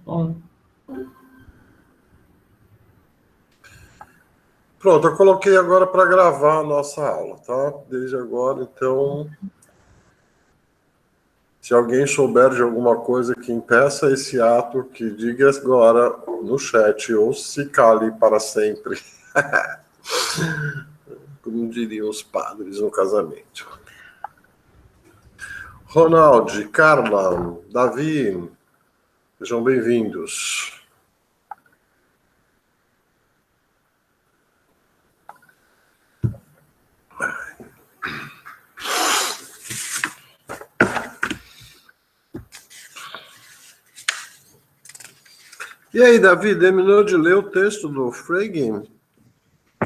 Bom, Pronto, eu coloquei agora para gravar a nossa aula, tá? Desde agora, então, se alguém souber de alguma coisa que impeça esse ato, que diga agora no chat ou se cale para sempre, como diriam os padres no casamento. Ronald, Carla, Davi, sejam bem-vindos. E aí, Davi, terminou de ler o texto do Frege?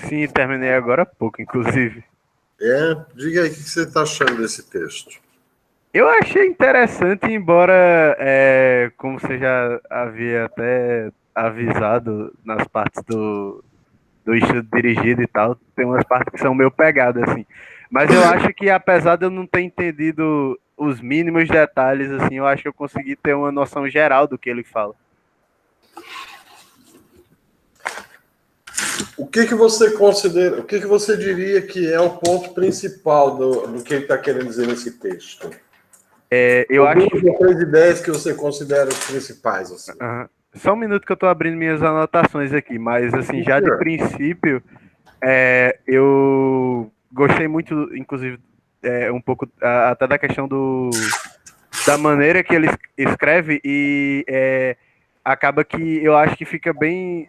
Sim, terminei agora há pouco, inclusive. Diga aí o que você está achando desse texto. Eu achei interessante, embora, como você já havia até avisado nas partes do estudo dirigido e tal, tem umas partes que são meio pegadas, assim. Mas eu acho que, apesar de eu não ter entendido os mínimos detalhes, assim, eu acho que eu consegui ter uma noção geral do que ele fala. O que você considera, o que você diria que é o ponto principal do que ele está querendo dizer nesse texto? Eu Ou acho duas que. ou três ideias que você considera os principais, assim. Aham. Só um minuto que eu estou abrindo minhas anotações aqui, mas, assim, já de princípio. Eu gostei muito, inclusive, um pouco até da questão da maneira que ele escreve e acaba que eu acho que fica bem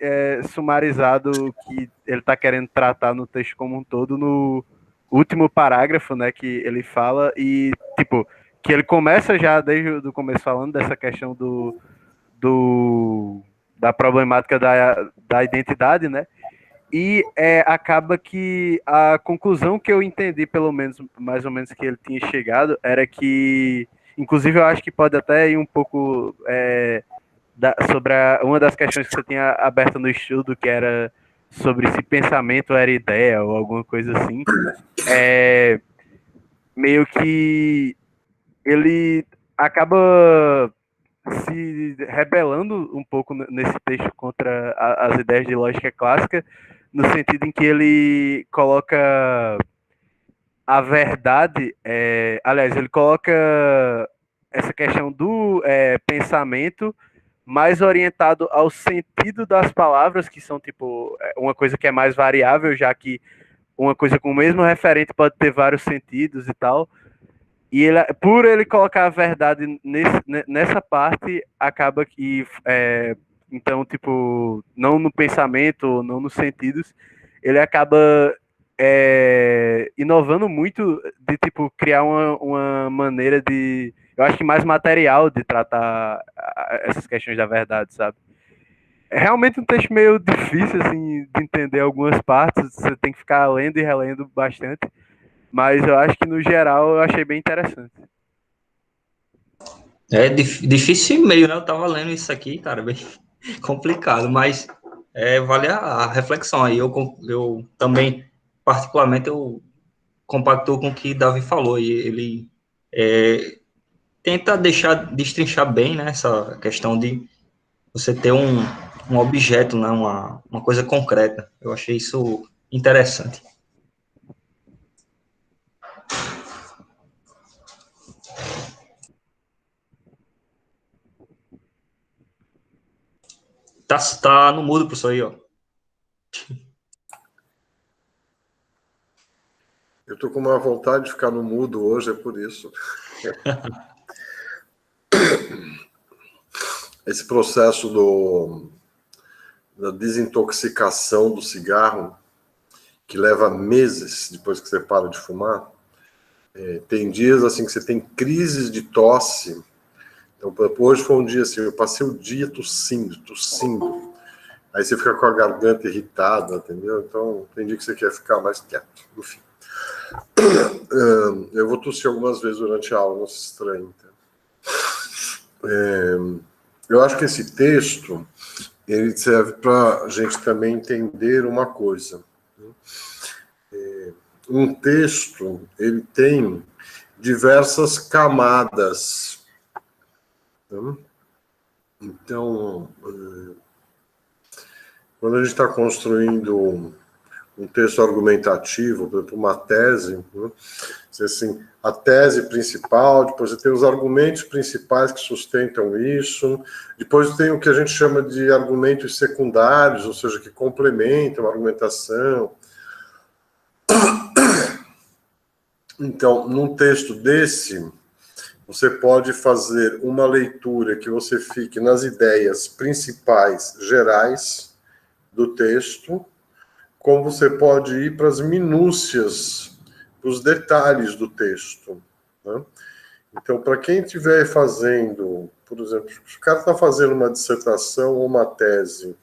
sumarizado o que ele está querendo tratar no texto como um todo no último parágrafo, né, que ele fala e, tipo, que ele começa já desde o começo falando dessa questão da problemática da identidade, né, e acaba que a conclusão que eu entendi, pelo menos, mais ou menos, que ele tinha chegado, era que, inclusive, eu acho que pode até ir um pouco sobre uma das questões que você tinha aberto no estudo, que era sobre se pensamento era ideia ou alguma coisa assim. Meio que ele acaba se rebelando um pouco nesse texto contra as ideias de lógica clássica, no sentido em que ele coloca a verdade, aliás, ele coloca essa questão do pensamento mais orientado ao sentido das palavras, que são tipo uma coisa que é mais variável, já que uma coisa com o mesmo referente pode ter vários sentidos e tal. E ele, por ele colocar a verdade nessa parte, acaba que, então, tipo, não no pensamento, não nos sentidos, ele acaba inovando muito de, tipo, criar uma maneira de, eu acho que mais material de tratar essas questões da verdade, sabe? É realmente um texto meio difícil, assim, de entender algumas partes, você tem que ficar lendo e relendo bastante, mas eu acho que, no geral, eu achei bem interessante. é difícil e meio, né? Eu tava lendo isso aqui, cara, bem complicado, mas vale a reflexão aí. Eu também, particularmente, eu compactou com o que Davi falou, e ele tenta destrinchar bem, né, essa questão de você ter um objeto, né, uma coisa concreta. Eu achei isso interessante. Tá no mudo, professor, aí, ó. Eu estou com uma vontade de ficar no mudo hoje, é por isso. Esse processo da desintoxicação do cigarro, que leva meses depois que você para de fumar, tem dias assim que você tem crises de tosse. Então, hoje foi um dia assim, eu passei o dia tossindo. Aí você fica com a garganta irritada, entendeu? Então, tem dia que você quer ficar mais quieto. Enfim. Eu vou tossir algumas vezes durante a aula, não se estranhe. Eu acho que esse texto ele serve para a gente também entender uma coisa. Um texto ele tem diversas camadas. Então, quando a gente está construindo um texto argumentativo, por exemplo, uma tese, né? Assim, a tese principal, depois você tem os argumentos principais que sustentam isso, depois tem o que a gente chama de argumentos secundários, ou seja, que complementam a argumentação. Então, num texto desse, você pode fazer uma leitura que você fique nas ideias principais gerais do texto, como você pode ir para as minúcias, para os detalhes do texto, né? Então, para quem estiver fazendo, por exemplo, se o cara está fazendo uma dissertação ou uma tese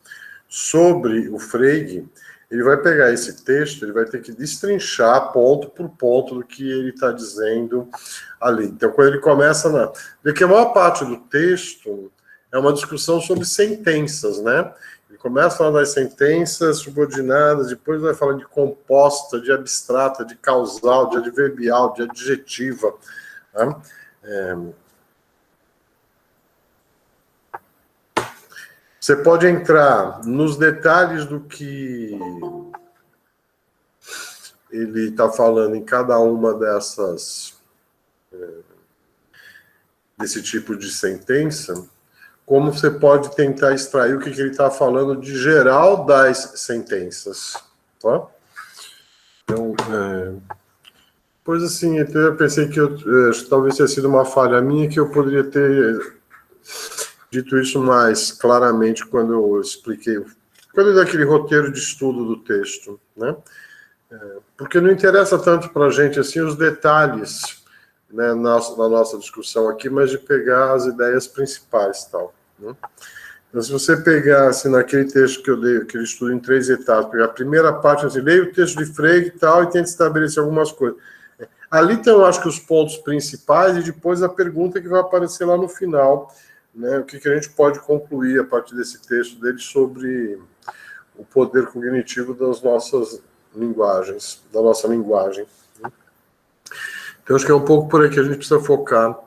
sobre o Frege, ele vai pegar esse texto, ele vai ter que destrinchar ponto por ponto do que ele está dizendo ali. Então, quando ele começa na... Porque a maior parte do texto é uma discussão sobre sentenças, né? Ele começa falando das sentenças subordinadas, depois vai falando de composta, de abstrata, de causal, de adverbial, de adjetiva, né? Você pode entrar nos detalhes do que ele está falando em cada uma desse tipo de sentença, como você pode tentar extrair o que ele está falando de geral das sentenças, tá? Então, pois assim, eu pensei que talvez tenha sido uma falha minha, que eu poderia ter dito isso mais claramente quando eu expliquei, quando eu dei aquele roteiro de estudo do texto, né? Porque não interessa tanto para a gente assim os detalhes, né, na nossa discussão aqui, mas de pegar as ideias principais, tal, né? Então, se você pegar assim, naquele texto que eu dei, aquele estudo em 3 etapas, pegar a primeira parte, assim, leia o texto de Frege e tal, e tenta estabelecer algumas coisas. Ali tem, eu acho que os pontos principais, e depois a pergunta que vai aparecer lá no final, né, o que a gente pode concluir a partir desse texto dele sobre o poder cognitivo das nossas linguagens, da nossa linguagem. Então, acho que é um pouco por aí que a gente precisa focar.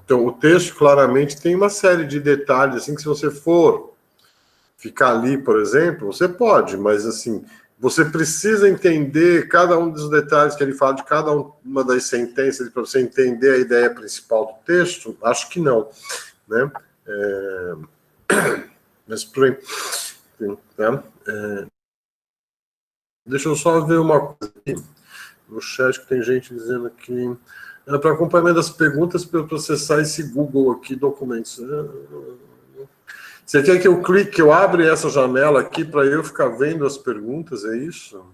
Então, o texto, claramente, tem uma série de detalhes, assim, que se você for ficar ali, por exemplo, você pode, mas, assim, você precisa entender cada um dos detalhes que ele fala de cada uma das sentenças para você entender a ideia principal do texto? Acho que não, né? Mas, por aí, tá? Deixa eu só ver uma coisa aqui no chat, que tem gente dizendo que para acompanhamento das perguntas, para eu processar esse Google aqui, documentos. Você quer que eu clique, que eu abra essa janela aqui para eu ficar vendo as perguntas, é isso?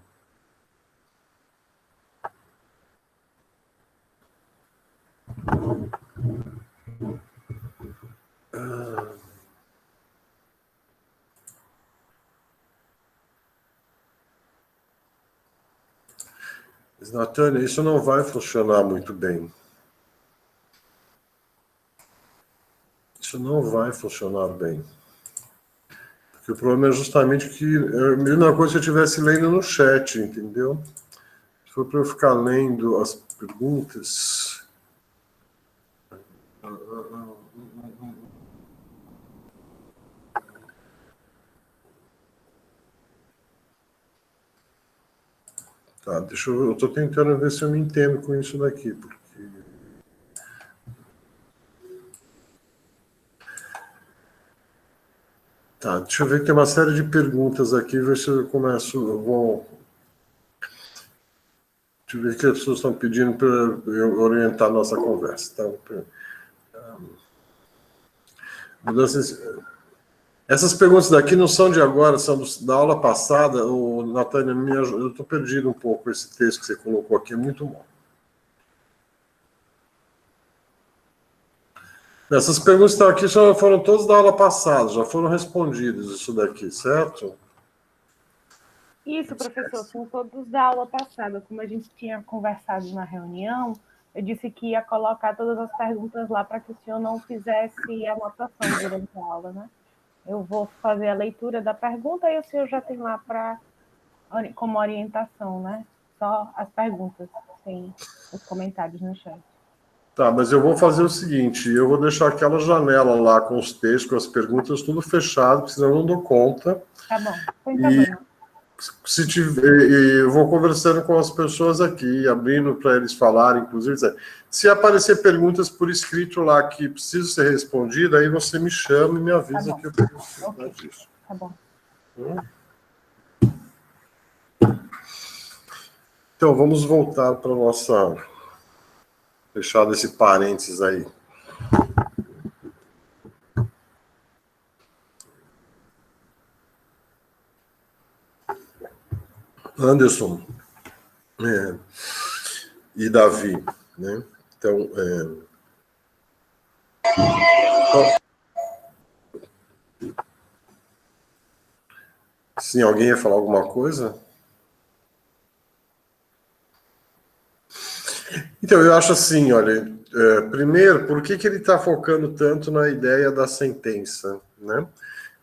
Natânia, isso não vai funcionar muito bem. Isso não vai funcionar bem. Porque o problema é justamente que é a mesma coisa se eu estivesse lendo no chat, entendeu? Se for para eu ficar lendo as perguntas... Tá, deixa eu estou tentando ver se eu me entendo com isso daqui, porque... Tá, deixa eu ver que tem uma série de perguntas aqui, ver se eu começo, deixa eu ver o que as pessoas estão pedindo para eu orientar a nossa conversa. Tá? Mudanças... Essas perguntas daqui não são de agora, são da aula passada. O Natânia, eu estou perdido um pouco esse texto que você colocou aqui, é muito bom. Essas perguntas que estão aqui já foram todas da aula passada, já foram respondidas isso daqui, certo? Isso, professor, são todos da aula passada. Como a gente tinha conversado na reunião, eu disse que ia colocar todas as perguntas lá para que o senhor não fizesse anotação durante a aula, né? Eu vou fazer a leitura da pergunta e o senhor já tem lá como orientação, né? Só as perguntas, sem os comentários no chat. Tá, mas eu vou fazer o seguinte, eu vou deixar aquela janela lá com os textos, com as perguntas, tudo fechado, porque senão eu não dou conta. Tá bom, sem problema. Se tiver, eu vou conversando com as pessoas aqui, abrindo para eles falarem, inclusive, se aparecer perguntas por escrito lá que precisam ser respondidas, aí você me chama e me avisa que eu vou falar disso. Tá bom. Então, vamos voltar para a nossa... Fechado esse parênteses aí. Anderson e Davi, né? Então, sim, alguém ia falar alguma coisa? Então, eu acho assim, olha, primeiro, por que ele está focando tanto na ideia da sentença, né?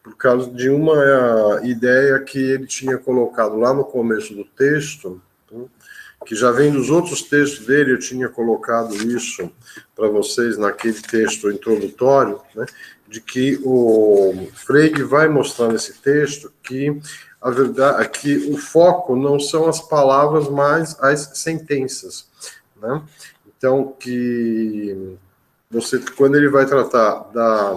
Por causa de uma ideia que ele tinha colocado lá no começo do texto, que já vem dos outros textos dele, eu tinha colocado isso para vocês naquele texto introdutório, né, de que o Frege vai mostrar nesse texto que a verdade, que o foco não são as palavras, mas as sentenças, né? Então, que você, quando ele vai tratar da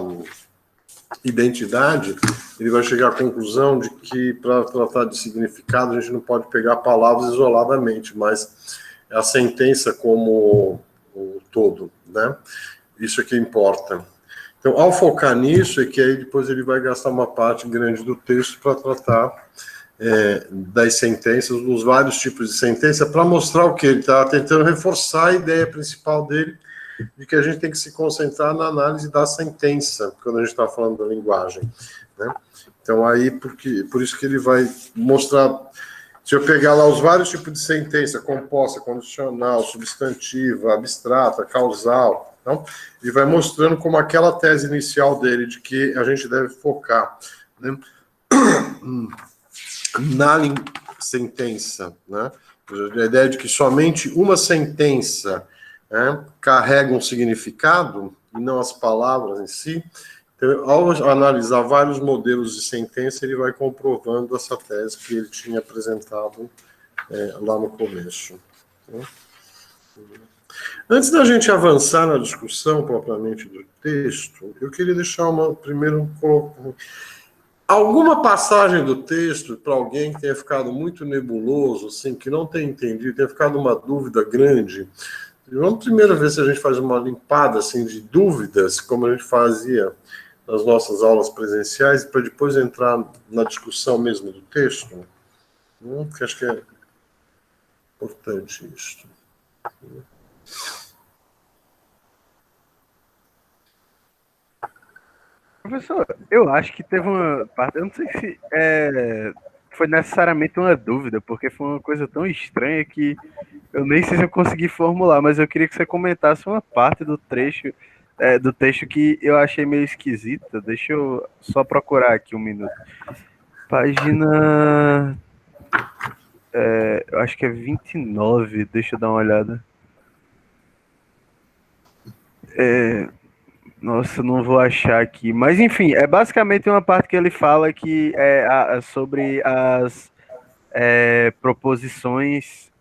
identidade, ele vai chegar à conclusão de que, para tratar de significado, a gente não pode pegar palavras isoladamente, mas a sentença como o todo, né? Isso é que importa. Então, ao focar nisso, é que aí depois ele vai gastar uma parte grande do texto para tratar das sentenças, dos vários tipos de sentença, para mostrar o que ele está tentando reforçar a ideia principal dele, de que a gente tem que se concentrar na análise da sentença, quando a gente está falando da linguagem, né? Então, aí, por isso que ele vai mostrar, se eu pegar lá os vários tipos de sentença, composta, condicional, substantiva, abstrata, causal, então, ele vai mostrando como aquela tese inicial dele, de que a gente deve focar, né, na sentença, né? A ideia de que somente uma sentença carrega um significado, e não as palavras em si. Então, ao analisar vários modelos de sentença, ele vai comprovando essa tese que ele tinha apresentado lá no começo. Antes da gente avançar na discussão propriamente do texto, eu queria deixar primeiro alguma passagem do texto para alguém que tenha ficado muito nebuloso, assim, que não tenha entendido, tenha ficado uma dúvida grande. Vamos primeiro ver se a gente faz uma limpada assim, de dúvidas, como a gente fazia nas nossas aulas presenciais, para depois entrar na discussão mesmo do texto. Que acho que é importante isso. Professor, eu acho que teve uma parte, eu não sei se foi necessariamente uma dúvida, porque foi uma coisa tão estranha que eu nem sei se eu consegui formular, mas eu queria que você comentasse uma parte do trecho, do texto que eu achei meio esquisita. Deixa eu só procurar aqui um minuto. Página... eu acho que é 29, deixa eu dar uma olhada. Nossa, não vou achar aqui. Mas, enfim, é basicamente uma parte que ele fala que é sobre as proposições,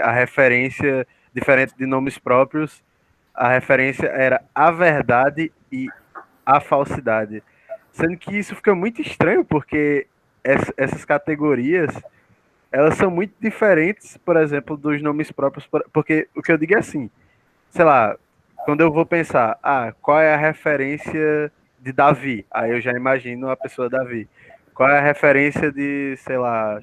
a referência, diferente de nomes próprios, a referência era a verdade e a falsidade. Sendo que isso fica muito estranho, porque essas categorias, elas são muito diferentes, por exemplo, dos nomes próprios, porque o que eu digo é assim, sei lá, quando eu vou pensar, qual é a referência de Davi? Aí eu já imagino a pessoa Davi. Qual é a referência de, sei lá,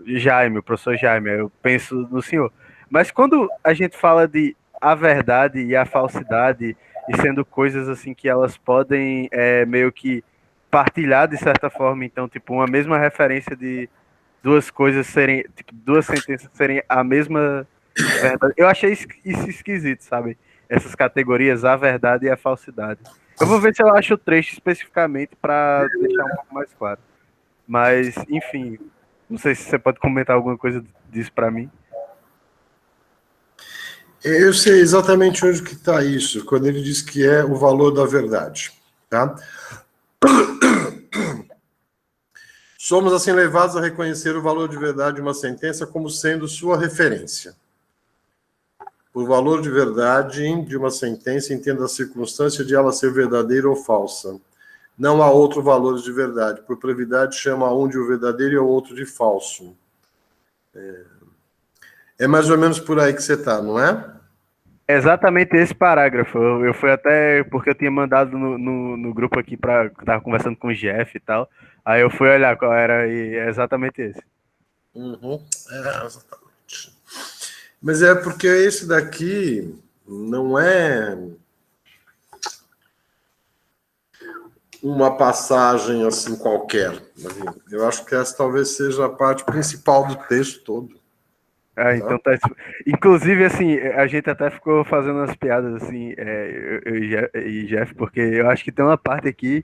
Jaime, o professor Jaime? Aí eu penso no senhor. Mas quando a gente fala de a verdade e a falsidade, e sendo coisas assim que elas podem meio que partilhar de certa forma, então, tipo, uma mesma referência de duas coisas serem, tipo, duas sentenças serem a mesma verdade. Eu achei isso esquisito, sabe? Essas categorias, a verdade e a falsidade. Eu vou ver se eu acho o trecho especificamente para deixar um pouco mais claro. Mas, enfim, não sei se você pode comentar alguma coisa disso para mim. Eu sei exatamente onde que está isso, quando ele diz que é o valor da verdade. Tá? Somos assim levados a reconhecer o valor de verdade de uma sentença como sendo sua referência. Por valor de verdade de uma sentença, entenda a circunstância de ela ser verdadeira ou falsa. Não há outro valor de verdade. Por brevidade, chama um de o verdadeiro e o outro de falso. É mais ou menos por aí que você está, não é? É exatamente esse parágrafo. Eu fui até porque eu tinha mandado no grupo aqui para tava conversando com o Jeff e tal. Aí eu fui olhar qual era e é exatamente esse. Uhum. Exatamente. Mas é porque esse daqui não é uma passagem assim qualquer. Eu acho que essa talvez seja a parte principal do texto todo. Ah, então tá. Inclusive, assim, a gente até ficou fazendo umas piadas assim, eu e Jeff, porque eu acho que tem uma parte aqui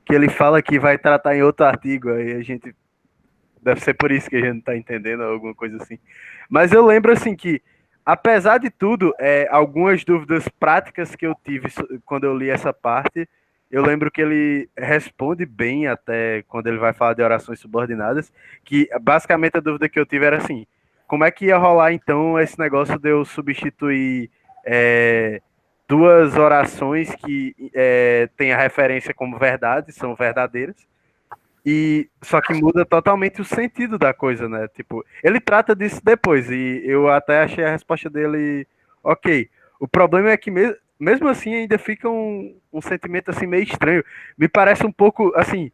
que ele fala que vai tratar em outro artigo, aí a gente. Deve ser por isso que a gente não tá entendendo, alguma coisa assim. Mas eu lembro, assim, que, apesar de tudo, algumas dúvidas práticas que eu tive quando eu li essa parte, eu lembro que ele responde bem até quando ele vai falar de orações subordinadas, que basicamente a dúvida que eu tive era assim, como é que ia rolar, então, esse negócio de eu substituir duas orações que têm a referência como verdade, são verdadeiras, e só que muda totalmente o sentido da coisa, né? Tipo, ele trata disso depois e eu até achei a resposta dele ok. O problema é que mesmo assim ainda fica um sentimento assim meio estranho. Me parece um pouco assim.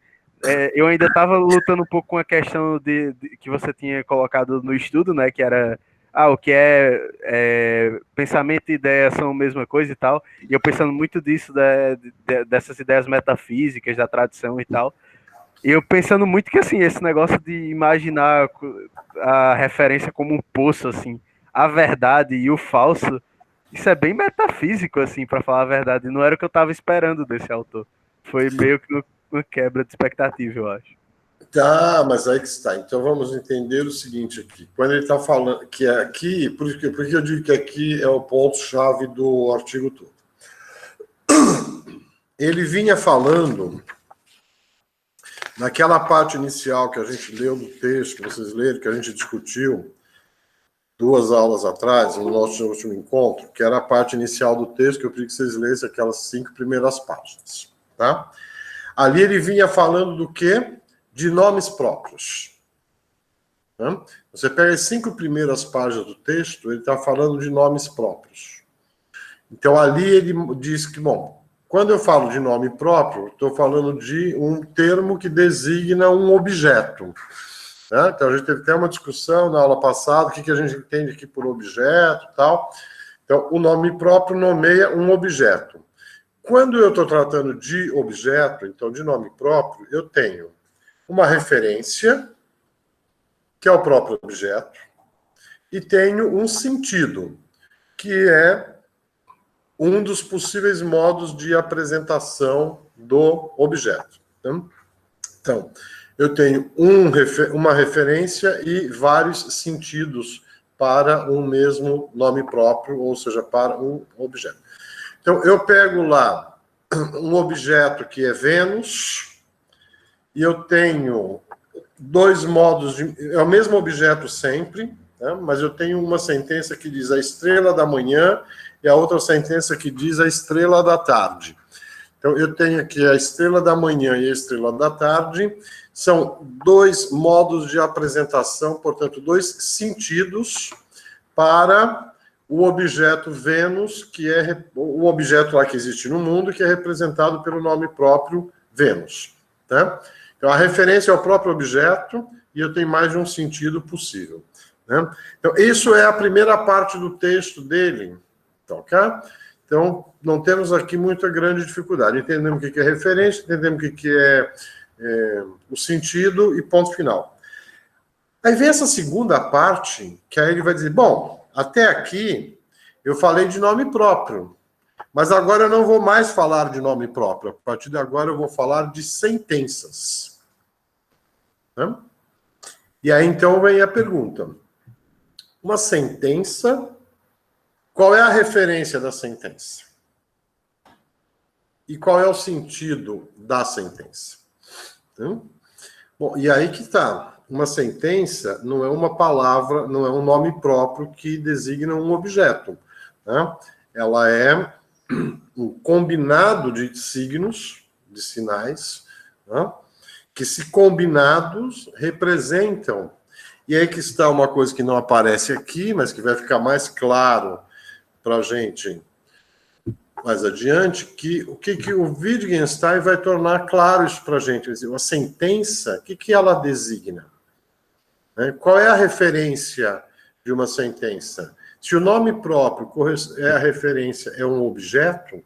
Eu ainda estava lutando um pouco com a questão de que você tinha colocado no estudo, né? Que era o que pensamento e ideia são a mesma coisa e tal. E eu pensando muito disso, dessas ideias metafísicas, da tradição e tal. E eu pensando muito que, assim, esse negócio de imaginar a referência como um poço, assim, a verdade e o falso, isso é bem metafísico, assim, para falar a verdade. Não era o que eu tava esperando desse autor. Foi meio que uma quebra de expectativa, eu acho. Tá, mas aí que está. Então vamos entender o seguinte aqui. Quando ele está falando que é aqui, por que eu digo que aqui é o ponto-chave do artigo todo. Ele vinha falando naquela parte inicial que a gente leu do texto, que vocês leram, que a gente discutiu 2 aulas atrás, no nosso último encontro, que era a parte inicial do texto, que eu pedi que vocês lessem aquelas 5 primeiras páginas. Tá? Ali ele vinha falando do quê? De nomes próprios. Tá? Você pega as 5 primeiras páginas do texto, ele está falando de nomes próprios. Então ali ele diz que, bom, quando eu falo de nome próprio, estou falando de um termo que designa um objeto. Né? Então, a gente teve até uma discussão na aula passada, o que a gente entende aqui por objeto e tal. Então, o nome próprio nomeia um objeto. Quando eu estou tratando de objeto, então de nome próprio, eu tenho uma referência, que é o próprio objeto, e tenho um sentido, que é um dos possíveis modos de apresentação do objeto. Então, eu tenho uma referência e vários sentidos para um mesmo nome próprio, ou seja, para um objeto. Então, eu pego lá um objeto que é Vênus, e eu tenho 2 modos de... É o mesmo objeto sempre, né? Mas eu tenho uma sentença que diz a estrela da manhã e a outra sentença que diz a estrela da tarde. Então, eu tenho aqui a estrela da manhã e a estrela da tarde, são 2 modos de apresentação, portanto, 2 sentidos para o objeto Vênus, que é o objeto lá que existe no mundo, que é representado pelo nome próprio Vênus. Tá? Então, a referência é o próprio objeto e eu tenho mais de um sentido possível. Né? Então, isso é a primeira parte do texto dele. Então, ok? Então, não temos aqui muita grande dificuldade. Entendemos o que é referência, entendemos o que é o sentido e ponto final. Aí vem essa segunda parte, que aí ele vai dizer, bom, até aqui eu falei de nome próprio, mas agora eu não vou mais falar de nome próprio. A partir de agora eu vou falar de sentenças. Né? E aí então vem a pergunta. Uma sentença Qual é a referência da sentença? E qual é o sentido da sentença? Então, bom, e aí que está. Uma sentença não é uma palavra, não é um nome próprio que designa um objeto. Né? Ela é um combinado de signos, de sinais, né? Que, se combinados, representam. E aí que está uma coisa que não aparece aqui, mas que vai ficar mais claro para a gente mais adiante, que o que o Wittgenstein vai tornar claro isso para a gente. A sentença, o que ela designa? Qual é a referência de uma sentença? Se o nome próprio é a referência, é um objeto,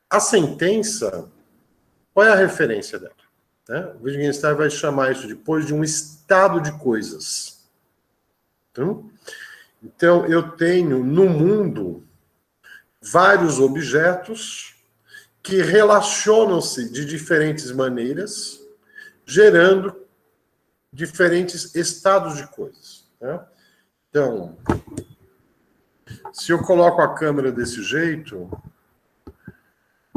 a sentença, qual é a referência dela? O Wittgenstein vai chamar isso depois de um estado de coisas. Então eu tenho no mundo vários objetos que relacionam-se de diferentes maneiras, gerando diferentes estados de coisas. Então, se eu coloco a câmera desse jeito,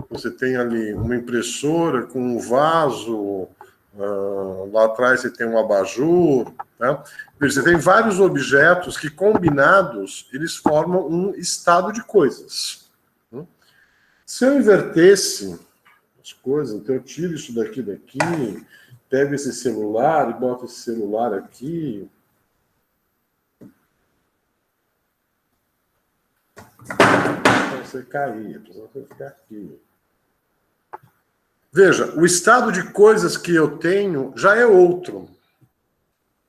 você tem ali uma impressora com um vaso, lá atrás você tem um abajur, tá? Você tem vários objetos que, combinados, eles formam um estado de coisas. Se eu invertesse as coisas, então eu tiro isso daqui, pego esse celular e boto esse celular aqui. Para você cair, para você ficar aqui. Veja, o estado de coisas que eu tenho já é outro.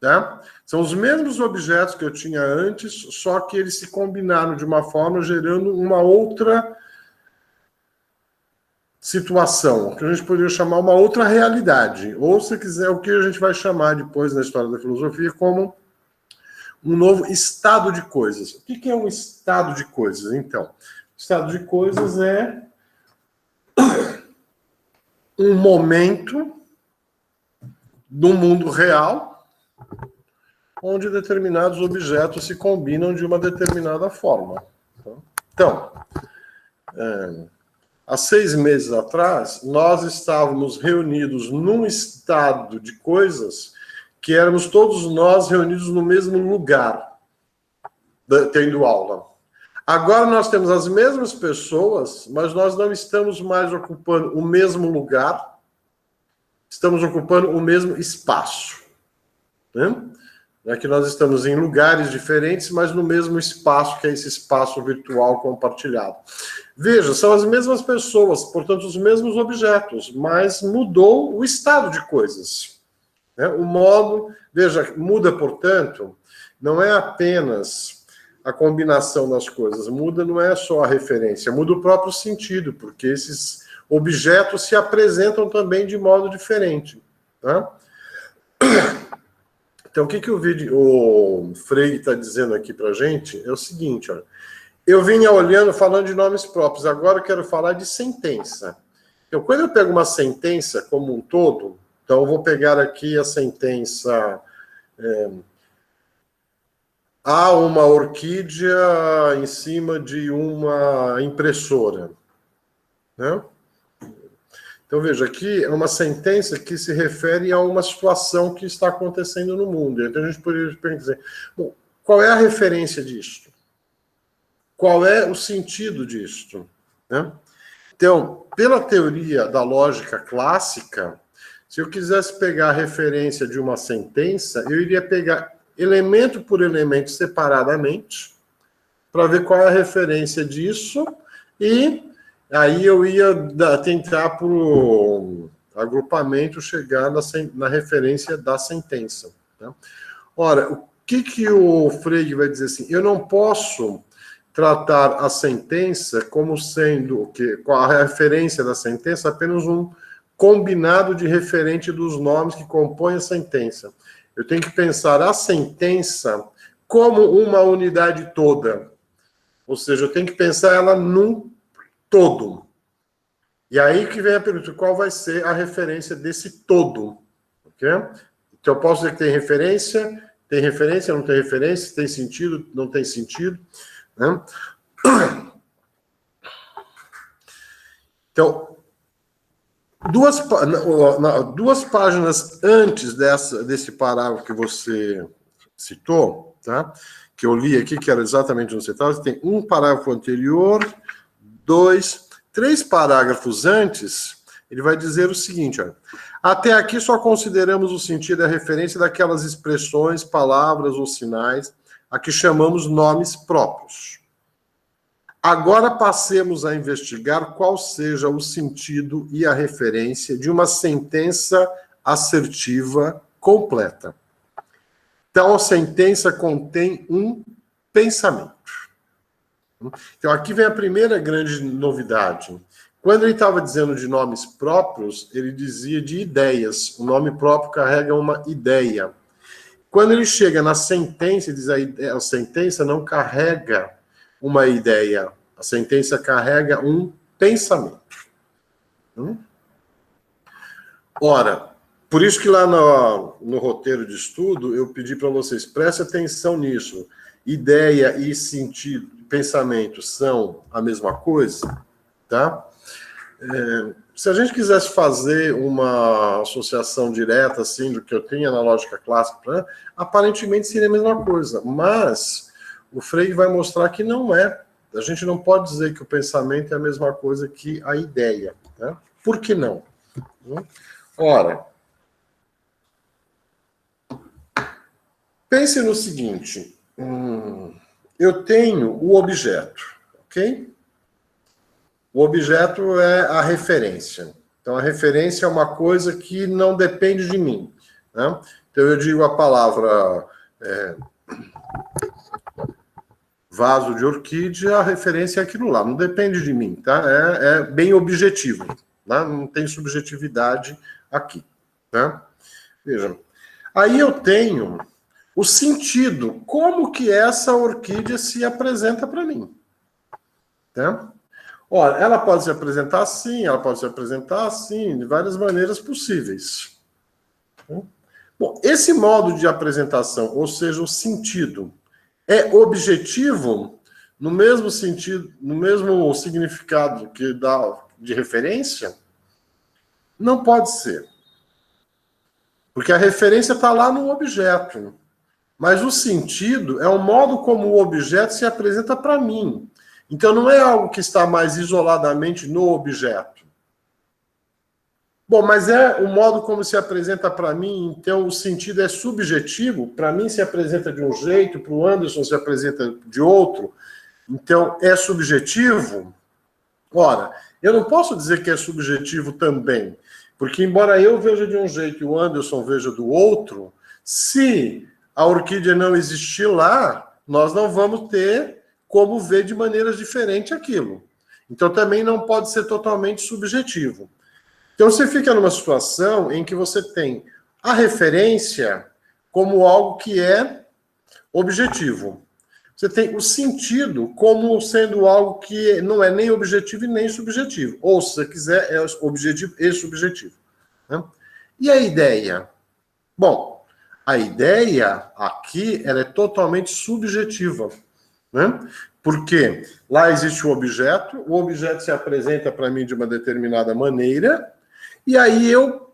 Tá? São os mesmos objetos que eu tinha antes, só que eles se combinaram de uma forma, gerando uma outra situação, que a gente poderia chamar uma outra realidade. Ou, se quiser, o que a gente vai chamar depois na história da filosofia como um novo estado de coisas. O que é um estado de coisas, então? O estado de coisas é um momento no mundo real onde determinados objetos se combinam de uma determinada forma. Então, há 6 meses atrás, nós estávamos reunidos num estado de coisas que éramos todos nós reunidos no mesmo lugar, tendo aula. Agora nós temos as mesmas pessoas, mas nós não estamos mais ocupando o mesmo lugar, estamos ocupando o mesmo espaço. É que nós estamos em lugares diferentes, mas no mesmo espaço, que é esse espaço virtual compartilhado. Veja, são as mesmas pessoas, portanto, os mesmos objetos, mas mudou o estado de coisas. O modo, veja, muda, portanto, não é apenas a combinação das coisas, muda não é só a referência, muda o próprio sentido, porque esses objetos se apresentam também de modo diferente. Tá? Então, o que o Frege está dizendo aqui para a gente é o seguinte, olha, eu vinha olhando, falando de nomes próprios, agora eu quero falar de sentença. Então, quando eu pego uma sentença como um todo, então eu vou pegar aqui a sentença... há uma orquídea em cima de uma impressora. Né? Então, veja, aqui é uma sentença que se refere a uma situação que está acontecendo no mundo. Então, a gente poderia dizer, bom, qual é a referência disto? Qual é o sentido disto? Né? Então, pela teoria da lógica clássica, se eu quisesse pegar a referência de uma sentença, eu iria pegar elemento por elemento separadamente, para ver qual é a referência disso, e aí eu ia tentar, por agrupamento, chegar na referência da sentença. Tá? Ora, o que o Frege vai dizer assim? Eu não posso tratar a sentença como sendo, com a referência da sentença, apenas um combinado de referente dos nomes que compõem a sentença. Eu tenho que pensar a sentença como uma unidade toda. Ou seja, eu tenho que pensar ela num todo. E aí que vem a pergunta, qual vai ser a referência desse todo? Okay? Então, eu posso dizer que tem referência, não tem referência, tem sentido, não tem sentido. Né? Então, duas páginas antes desse parágrafo que você citou, tá? Que eu li aqui, que era exatamente onde você estava, tem um parágrafo anterior, 2, 3 parágrafos antes, ele vai dizer o seguinte, olha, até aqui só consideramos o sentido e a referência daquelas expressões, palavras ou sinais a que chamamos nomes próprios. Agora passemos a investigar qual seja o sentido e a referência de uma sentença assertiva completa. Então, a sentença contém um pensamento. Então, aqui vem a primeira grande novidade. Quando ele estava dizendo de nomes próprios, ele dizia de ideias. O nome próprio carrega uma ideia. Quando ele chega na sentença, ele diz a sentença não carrega uma ideia. A sentença carrega um pensamento. Ora, por isso que lá no roteiro de estudo, eu pedi para vocês, prestem atenção nisso. Ideia e sentido, pensamento são a mesma coisa, tá? Se a gente quisesse fazer uma associação direta, assim, do que eu tenho na lógica clássica, aparentemente seria a mesma coisa, mas o Frege vai mostrar que não é. A gente não pode dizer que o pensamento é a mesma coisa que a ideia. Né? Por que não? Ora, pense no seguinte, eu tenho o objeto, ok? O objeto é a referência. Então, a referência é uma coisa que não depende de mim. Né? Então, eu digo a palavra vaso de orquídea, a referência é aquilo lá, não depende de mim, tá? É bem objetivo, tá? Não tem subjetividade aqui. Tá? Veja, aí eu tenho o sentido, como que essa orquídea se apresenta para mim. Tá? Olha, ela pode se apresentar assim, ela pode se apresentar assim, de várias maneiras possíveis. Bom, esse modo de apresentação, ou seja, o sentido, é objetivo no mesmo sentido, no mesmo significado que dá de referência? Não pode ser. Porque a referência está lá no objeto. Mas o sentido é o modo como o objeto se apresenta para mim. Então, não é algo que está mais isoladamente no objeto. Bom, mas é o modo como se apresenta para mim, então o sentido é subjetivo. Para mim se apresenta de um jeito, para o Anderson se apresenta de outro. Então, é subjetivo? Ora, eu não posso dizer que é subjetivo também. Porque, embora eu veja de um jeito e o Anderson veja do outro, se a orquídea não existir lá, nós não vamos ter como ver de maneiras diferentes aquilo. Então, também não pode ser totalmente subjetivo. Então, você fica numa situação em que você tem a referência como algo que é objetivo. Você tem o sentido como sendo algo que não é nem objetivo e nem subjetivo. Ou, se você quiser, é objetivo e subjetivo. Né? E a ideia? Bom, a ideia aqui ela é totalmente subjetiva. Né? Porque lá existe o objeto se apresenta para mim de uma determinada maneira, e aí eu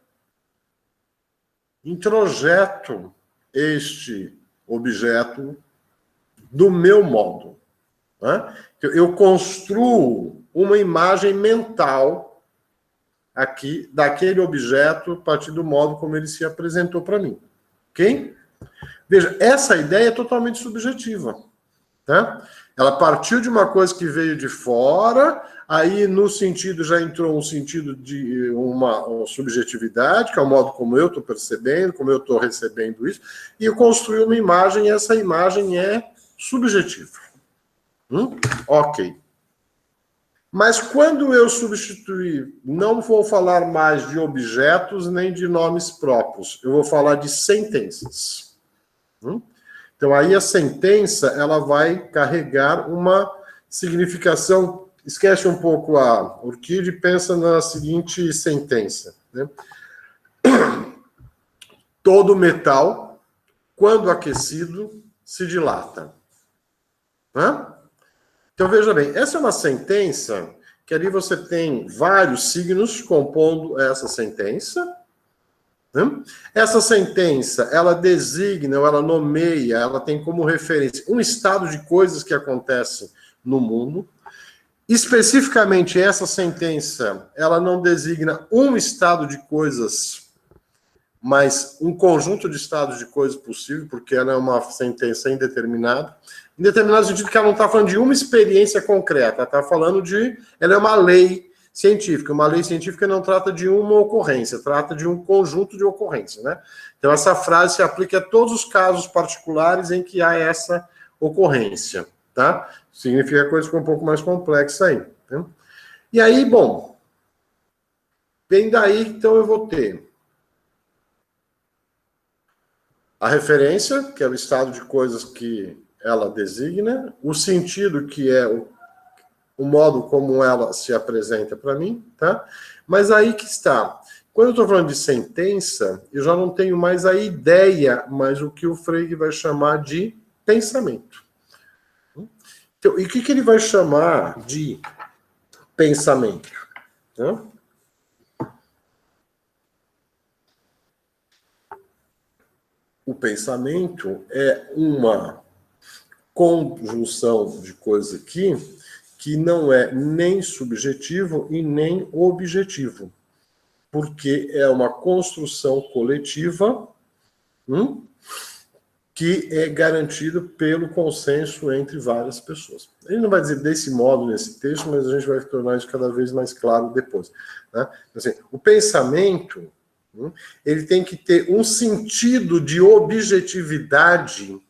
introjeto este objeto do meu modo. Né? Eu construo uma imagem mental aqui daquele objeto a partir do modo como ele se apresentou para mim. Ok? Veja, essa ideia é totalmente subjetiva. Tá? Ela partiu de uma coisa que veio de fora, aí no sentido já entrou um sentido de uma subjetividade, que é o modo como eu estou percebendo, como eu estou recebendo isso, e eu construí uma imagem, e essa imagem é subjetiva. Ok. Mas quando eu substituir, não vou falar mais de objetos nem de nomes próprios, eu vou falar de sentenças. Então, aí a sentença, ela vai carregar uma significação. Esquece um pouco a orquídea e pensa na seguinte sentença. Né? Todo metal, quando aquecido, se dilata. Né? Então, veja bem, essa é uma sentença que ali você tem vários signos compondo essa sentença. Né? Essa sentença, ela designa, ou ela nomeia, ela tem como referência um estado de coisas que acontece no mundo. Especificamente, essa sentença, ela não designa um estado de coisas, mas um conjunto de estados de coisas possível, porque ela é uma sentença indeterminada. Indeterminado no sentido que ela não está falando de uma experiência concreta, ela está falando de... Ela é uma lei científica. Uma lei científica não trata de uma ocorrência, trata de um conjunto de ocorrências, né? Então, essa frase se aplica a todos os casos particulares em que há essa ocorrência, tá? Significa que a coisa ficou um pouco mais complexa aí. Tá? E aí, bom, vem daí, então eu vou ter a referência, que é o estado de coisas que ela designa, o sentido, que é o modo como ela se apresenta para mim, tá? Mas aí que está. Quando eu estou falando de sentença, eu já não tenho mais a ideia, mas o que o Frege vai chamar de pensamento. Então, e o que ele vai chamar de pensamento? Tá? O pensamento é uma conjunção de coisas aqui que não é nem subjetivo e nem objetivo, porque é uma construção coletiva que é garantido pelo consenso entre várias pessoas. Ele não vai dizer desse modo nesse texto, mas a gente vai tornar isso cada vez mais claro depois. Né? Assim, o pensamento, ele tem que ter um sentido de objetividade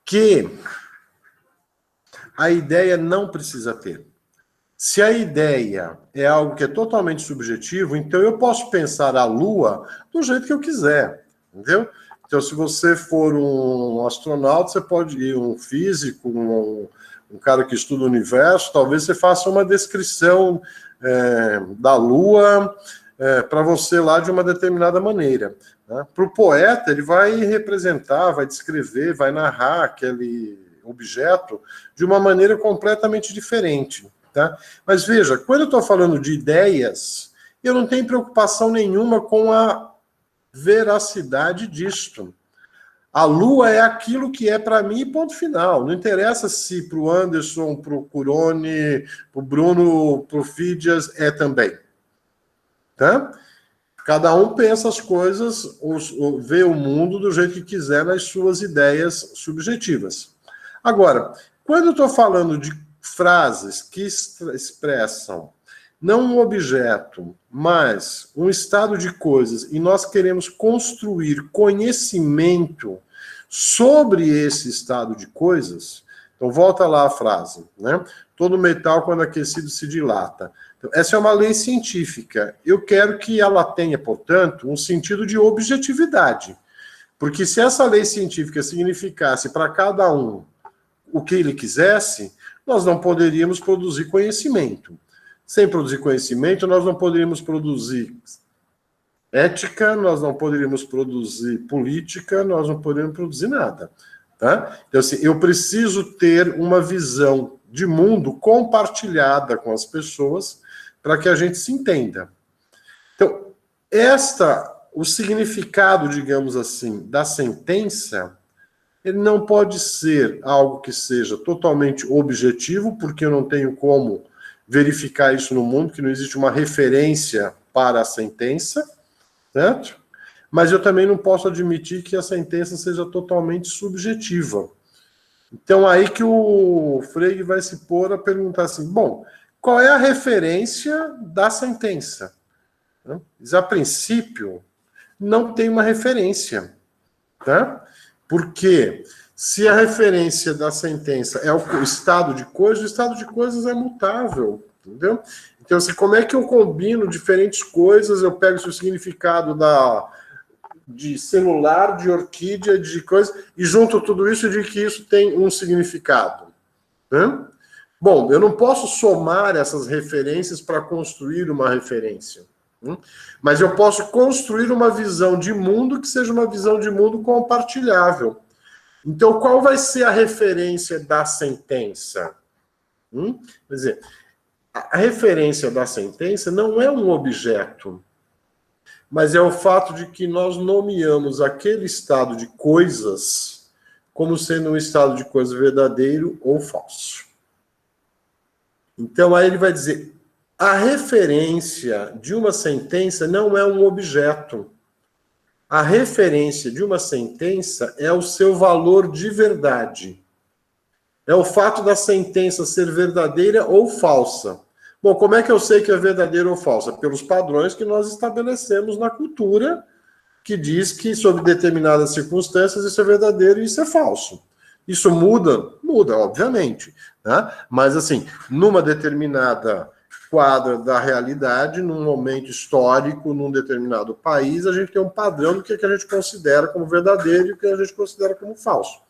que a ideia não precisa ter. Se a ideia é algo que é totalmente subjetivo, então eu posso pensar a Lua do jeito que eu quiser, entendeu? Então, se você for um astronauta, você pode ir, um físico, um cara que estuda o universo, talvez você faça uma descrição da Lua para você lá de uma determinada maneira. Né? Para o poeta, ele vai representar, vai descrever, vai narrar aquele objeto de uma maneira completamente diferente. Tá? Mas veja, quando eu estou falando de ideias, eu não tenho preocupação nenhuma com a veracidade disto. A Lua é aquilo que é para mim, ponto final. Não interessa se para o Anderson, para o Curone, para o Bruno, para o Fídias é também. Tá? Cada um pensa as coisas, ou vê o mundo do jeito que quiser nas suas ideias subjetivas. Agora, quando eu estou falando de frases que expressam não um objeto, mas um estado de coisas, e nós queremos construir conhecimento sobre esse estado de coisas, então volta lá a frase, né? Todo metal, quando aquecido, se dilata. Então, essa é uma lei científica. Eu quero que ela tenha, portanto, um sentido de objetividade. Porque se essa lei científica significasse para cada um o que ele quisesse, nós não poderíamos produzir conhecimento. Sem produzir conhecimento, nós não poderíamos produzir ética, nós não poderíamos produzir política, nós não poderíamos produzir nada. Tá? Então, assim, eu preciso ter uma visão de mundo compartilhada com as pessoas para que a gente se entenda. Então, o significado, digamos assim, da sentença, ele não pode ser algo que seja totalmente objetivo, porque eu não tenho como verificar isso no mundo, que não existe uma referência para a sentença, certo? Mas eu também não posso admitir que a sentença seja totalmente subjetiva. Então, aí que o Frege vai se pôr a perguntar assim, bom, qual é a referência da sentença? Mas, a princípio, não tem uma referência, tá? Porque se a referência da sentença é o estado de coisas, o estado de coisas é mutável, entendeu? Então, assim, como é que eu combino diferentes coisas, eu pego o significado de celular, de orquídea, de coisa, e junto tudo isso e digo que isso tem um significado. Né? Bom, eu não posso somar essas referências para construir uma referência. Mas eu posso construir uma visão de mundo que seja uma visão de mundo compartilhável. Então, qual vai ser a referência da sentença? Quer dizer, a referência da sentença não é um objeto, mas é o fato de que nós nomeamos aquele estado de coisas como sendo um estado de coisa verdadeiro ou falso. Então, aí ele vai dizer, a referência de uma sentença não é um objeto. A referência de uma sentença é o seu valor de verdade. É o fato da sentença ser verdadeira ou falsa. Bom, como é que eu sei que é verdadeira ou falsa? Pelos padrões que nós estabelecemos na cultura, que diz que, sob determinadas circunstâncias, isso é verdadeiro e isso é falso. Isso muda? Muda, obviamente. Né? Mas, assim, numa determinada quadra da realidade, num momento histórico, num determinado país, a gente tem um padrão do que a gente considera como verdadeiro e o que a gente considera como falso.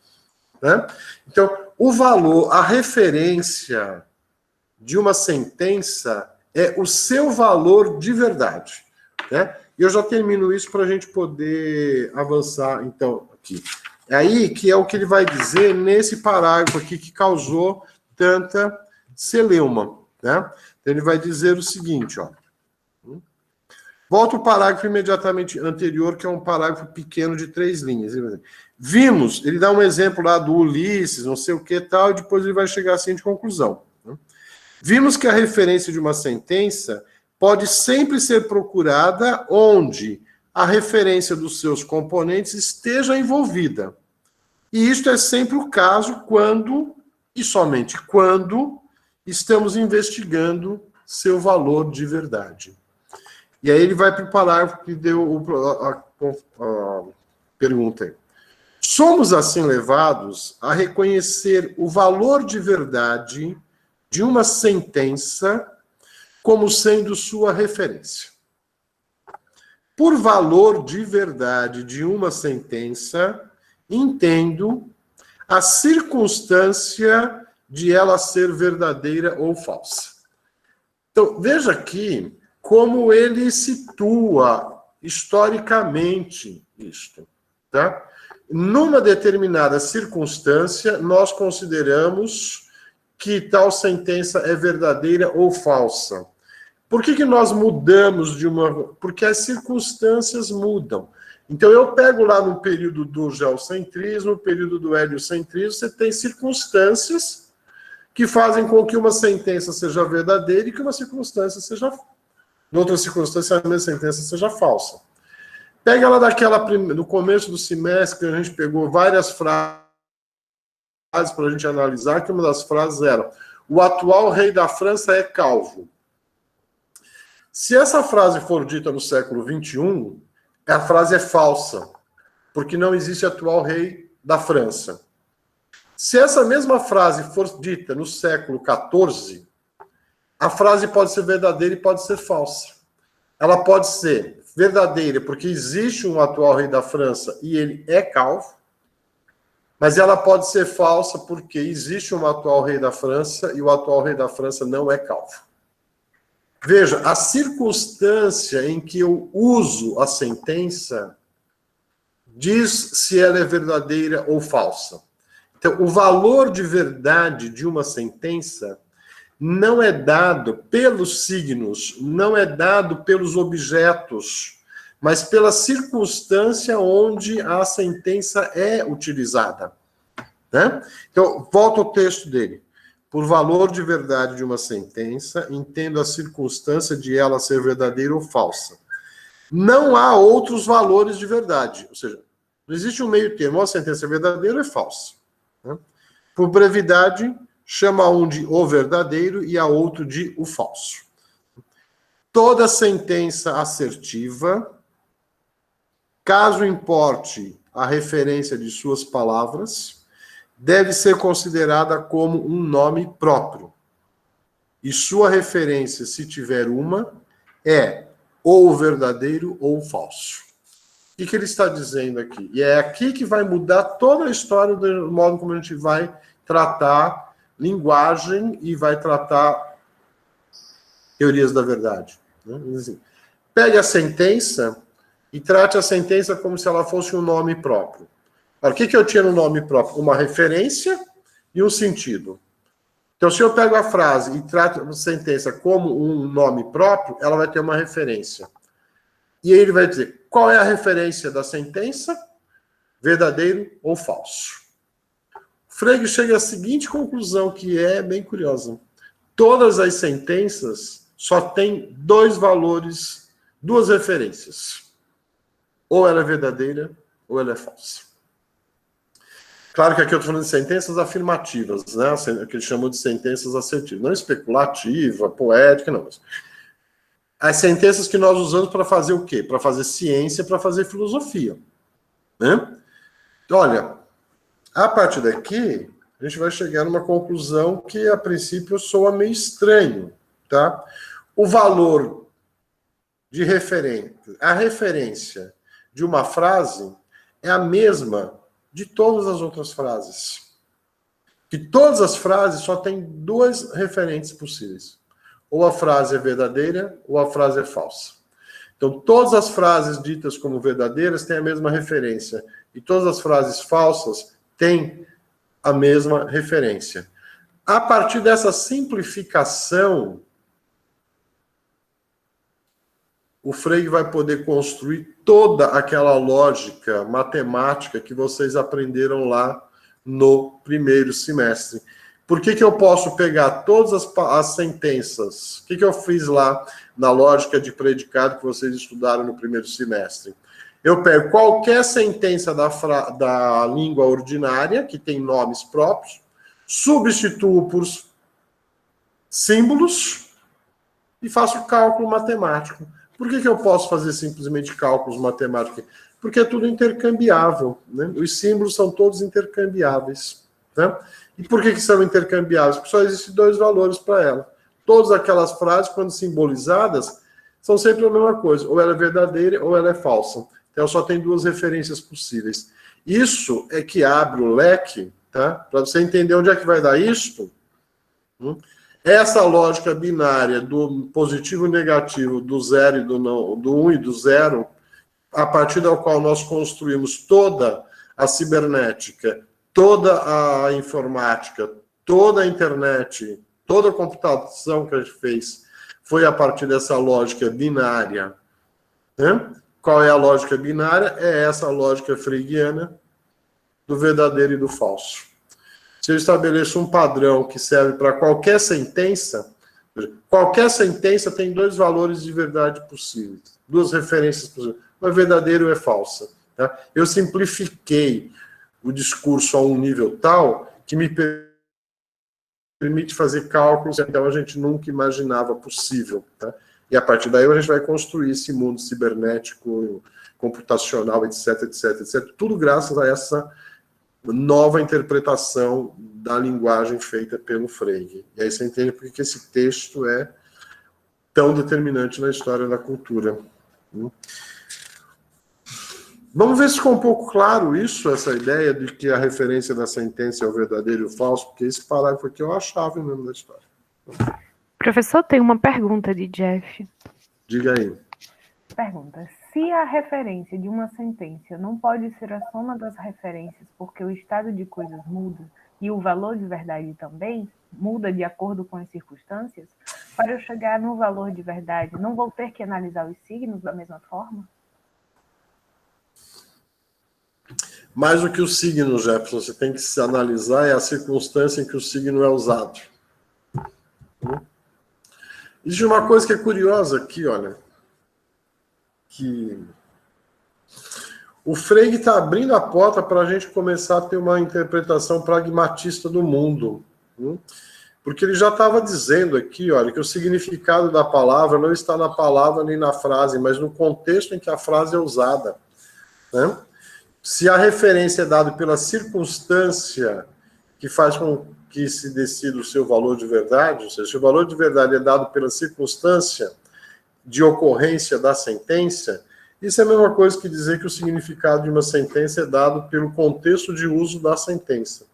Né? Então, o valor, a referência de uma sentença é o seu valor de verdade. Né? E eu já termino isso para a gente poder avançar, então, aqui. É aí que é o que ele vai dizer nesse parágrafo aqui que causou tanta celeuma. Né? Ele vai dizer o seguinte, ó. Volta o parágrafo imediatamente anterior, que é um parágrafo pequeno de 3 linhas. Vimos, ele dá um exemplo lá do Ulisses, não sei o que tal, e depois ele vai chegar assim de conclusão. Vimos que a referência de uma sentença pode sempre ser procurada onde a referência dos seus componentes esteja envolvida. E isto é sempre o caso quando, e somente quando, estamos investigando seu valor de verdade. E aí ele vai para o parágrafo que deu a pergunta aí. Somos assim levados a reconhecer o valor de verdade de uma sentença como sendo sua referência. Por valor de verdade de uma sentença, entendo a circunstância de ela ser verdadeira ou falsa. Então, veja aqui como ele situa historicamente isto, tá? Numa determinada circunstância, nós consideramos que tal sentença é verdadeira ou falsa. Por que nós mudamos de uma... Porque as circunstâncias mudam. Então, eu pego lá no período do geocentrismo, no período do heliocentrismo, você tem circunstâncias que fazem com que uma sentença seja verdadeira e que uma circunstância seja... Em outra circunstância, a mesma sentença seja falsa. Pega lá no começo do semestre, que a gente pegou várias frases para a gente analisar, que uma das frases era: o atual rei da França é calvo. Se essa frase for dita no século XXI, a frase é falsa, porque não existe atual rei da França. Se essa mesma frase for dita no século XIV, a frase pode ser verdadeira e pode ser falsa. Ela pode ser verdadeira porque existe um atual rei da França e ele é calvo, mas ela pode ser falsa porque existe um atual rei da França e o atual rei da França não é calvo. Veja, a circunstância em que eu uso a sentença diz se ela é verdadeira ou falsa. Então, o valor de verdade de uma sentença não é dado pelos signos, não é dado pelos objetos, mas pela circunstância onde a sentença é utilizada. Né? Então, volta ao texto dele. Por valor de verdade de uma sentença, entendo a circunstância de ela ser verdadeira ou falsa. Não há outros valores de verdade. Ou seja, não existe um meio termo. A sentença é verdadeira ou é falsa. Né? Por brevidade, chama um de o verdadeiro e a outro de o falso. Toda sentença assertiva, caso importe a referência de suas palavras, deve ser considerada como um nome próprio. E sua referência, se tiver uma, é ou verdadeiro ou falso. O que ele está dizendo aqui? E é aqui que vai mudar toda a história do modo como a gente vai tratar linguagem e vai tratar teorias da verdade. Assim, pegue a sentença e trate a sentença como se ela fosse um nome próprio. Olha, o que eu tinha no nome próprio? Uma referência e um sentido. Então, se eu pego a frase e trato a sentença como um nome próprio, ela vai ter uma referência. E aí ele vai dizer, qual é a referência da sentença? Verdadeiro ou falso? Frege chega à seguinte conclusão, que é bem curiosa. Todas as sentenças só têm dois valores, duas referências. Ou ela é verdadeira, ou ela é falsa. Claro que aqui eu estou falando de sentenças afirmativas, né? O que eles chamam de sentenças assertivas. Não especulativa, poética, não. As sentenças que nós usamos para fazer o quê? Para fazer ciência, para fazer filosofia. Né? Olha, a partir daqui, a gente vai chegar numa conclusão que, a princípio, soa meio estranho. Tá? O valor de referência, a referência de uma frase é a mesma de todas as outras frases. Que todas as frases só têm duas referentes possíveis. Ou a frase é verdadeira, ou a frase é falsa. Então, todas as frases ditas como verdadeiras têm a mesma referência. E todas as frases falsas têm a mesma referência. A partir dessa simplificação, o Frege vai poder construir toda aquela lógica matemática que vocês aprenderam lá no primeiro semestre. Por que eu posso pegar todas as sentenças? O que eu fiz lá na lógica de predicado que vocês estudaram no primeiro semestre? Eu pego qualquer sentença da língua ordinária, que tem nomes próprios, substituo por símbolos e faço cálculo matemático. Por que eu posso fazer simplesmente cálculos matemáticos? Porque é tudo intercambiável. Né? Os símbolos são todos intercambiáveis. Né? E por que são intercambiáveis? Porque só existem dois valores para ela. Todas aquelas frases, quando simbolizadas, são sempre a mesma coisa. Ou ela é verdadeira ou ela é falsa. Então, só tem duas referências possíveis. Isso é que abre o leque, tá? Para você entender onde é que vai dar isto. Essa lógica binária do positivo e negativo, do zero e do não, do 1 e do 0, a partir da qual nós construímos toda a cibernética, toda a informática, toda a internet, toda a computação que a gente fez, foi a partir dessa lógica binária. Né? Qual é a lógica binária? É essa lógica fregiana do verdadeiro e do falso. Se eu estabeleço um padrão que serve para qualquer sentença tem dois valores de verdade possíveis, duas referências possíveis, uma é verdadeira ou é falsa. Tá? Eu simplifiquei o discurso a um nível tal que me permite fazer cálculos que então a gente nunca imaginava possível. Tá? E a partir daí a gente vai construir esse mundo cibernético, computacional, etc, etc, etc. Tudo graças a essa nova interpretação da linguagem feita pelo Frege. E aí você entende por que esse texto é tão determinante na história da cultura. Vamos ver se ficou um pouco claro isso, essa ideia de que a referência da sentença é o verdadeiro e o falso, porque esse parágrafo aqui é a chave mesmo da história. Professor, tem uma pergunta de Jeff. Diga aí. Pergunta: se a referência de uma sentença não pode ser a soma das referências porque o estado de coisas muda e o valor de verdade também muda de acordo com as circunstâncias, para eu chegar no valor de verdade, não vou ter que analisar os signos da mesma forma? Mais do que o signo, Jefferson, você tem que se analisar é a circunstância em que o signo é usado. Existe uma coisa que é curiosa aqui, olha, que o Frege está abrindo a porta para a gente começar a ter uma interpretação pragmatista do mundo. Porque ele já estava dizendo aqui, olha, que o significado da palavra não está na palavra nem na frase, mas no contexto em que a frase é usada. Né? Se a referência é dada pela circunstância que faz com que se decida o seu valor de verdade, ou seja, se o valor de verdade é dado pela circunstância de ocorrência da sentença, isso é a mesma coisa que dizer que o significado de uma sentença é dado pelo contexto de uso da sentença.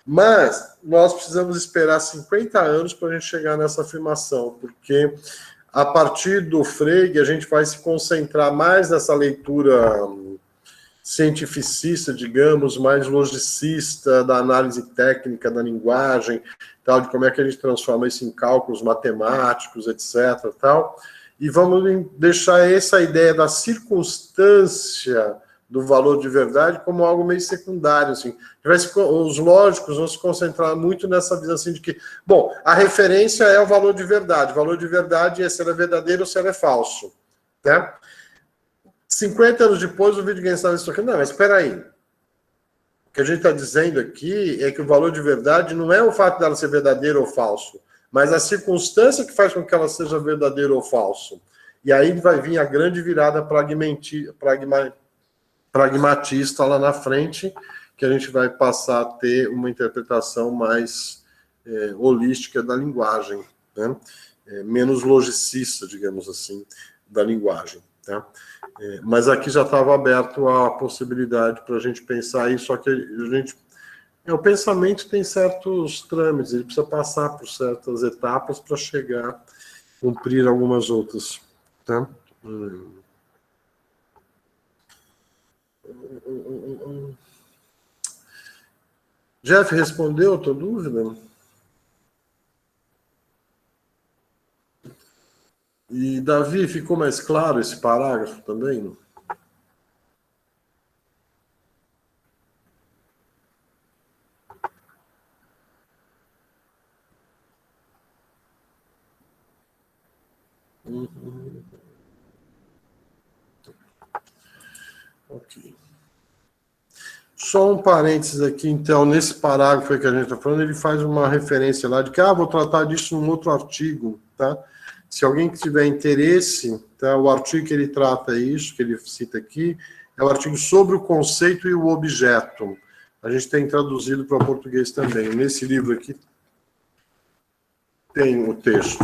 Mas nós precisamos esperar 50 anos para a gente chegar nessa afirmação, porque a partir do Frege a gente vai se concentrar mais nessa leitura cientificista, digamos, mais logicista da análise técnica da linguagem, tal, de como é que a gente transforma isso em cálculos matemáticos, etc. Tal. E vamos deixar essa ideia da circunstância do valor de verdade como algo meio secundário. Assim. Os lógicos vão se concentrar muito nessa visão assim, de que, bom, a referência é o valor de verdade. O valor de verdade é se ele é verdadeiro ou se ele é falso. Né? 50 anos depois, o Wittgenstein estava isso aqui. Não, mas espera aí. O que a gente está dizendo aqui é que o valor de verdade não é o fato dela ser verdadeira ou falso, mas a circunstância que faz com que ela seja verdadeira ou falso. E aí vai vir a grande virada pragmatista lá na frente, que a gente vai passar a ter uma interpretação mais holística da linguagem, né? Menos logicista, digamos assim, da linguagem. Tá? Mas aqui já estava aberto a possibilidade para a gente pensar isso, só que o pensamento tem certos trâmites, ele precisa passar por certas etapas para chegar a cumprir algumas outras. Tá? Jeff, respondeu a tua dúvida? E, Davi, ficou mais claro esse parágrafo também? Ok. Só um parênteses aqui, então, nesse parágrafo que a gente está falando, ele faz uma referência lá de que, vou tratar disso num outro artigo, tá? Se alguém que tiver interesse, tá, o artigo que ele trata isso, que ele cita aqui, é o artigo sobre o conceito e o objeto. A gente tem traduzido para o português também. Nesse livro aqui tem o texto,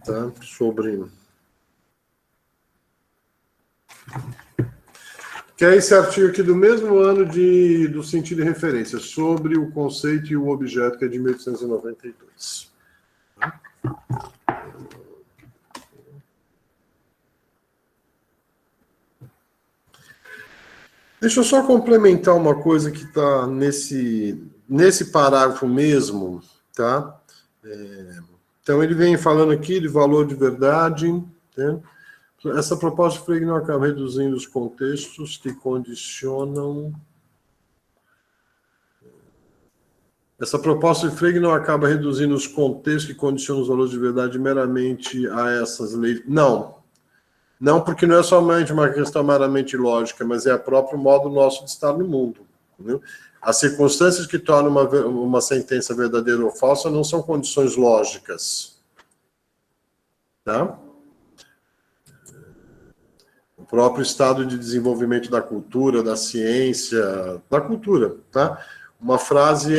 tá, sobre... Que é esse artigo aqui do mesmo ano do sentido de referência, sobre o conceito e o objeto, que é de 1892. Deixa eu só complementar uma coisa que está nesse parágrafo mesmo, tá? Então, ele vem falando aqui de valor de verdade, né? Essa proposta de Frege não acaba reduzindo os contextos que condicionam... Essa proposta de Frege não acaba reduzindo os contextos que condicionam os valores de verdade meramente a essas leis. Não. Não, porque não é somente uma questão meramente lógica, mas é o próprio modo nosso de estar no mundo. Entendeu? As circunstâncias que tornam uma sentença verdadeira ou falsa não são condições lógicas. Tá? O próprio estado de desenvolvimento da cultura, da ciência, da cultura, tá? Uma frase,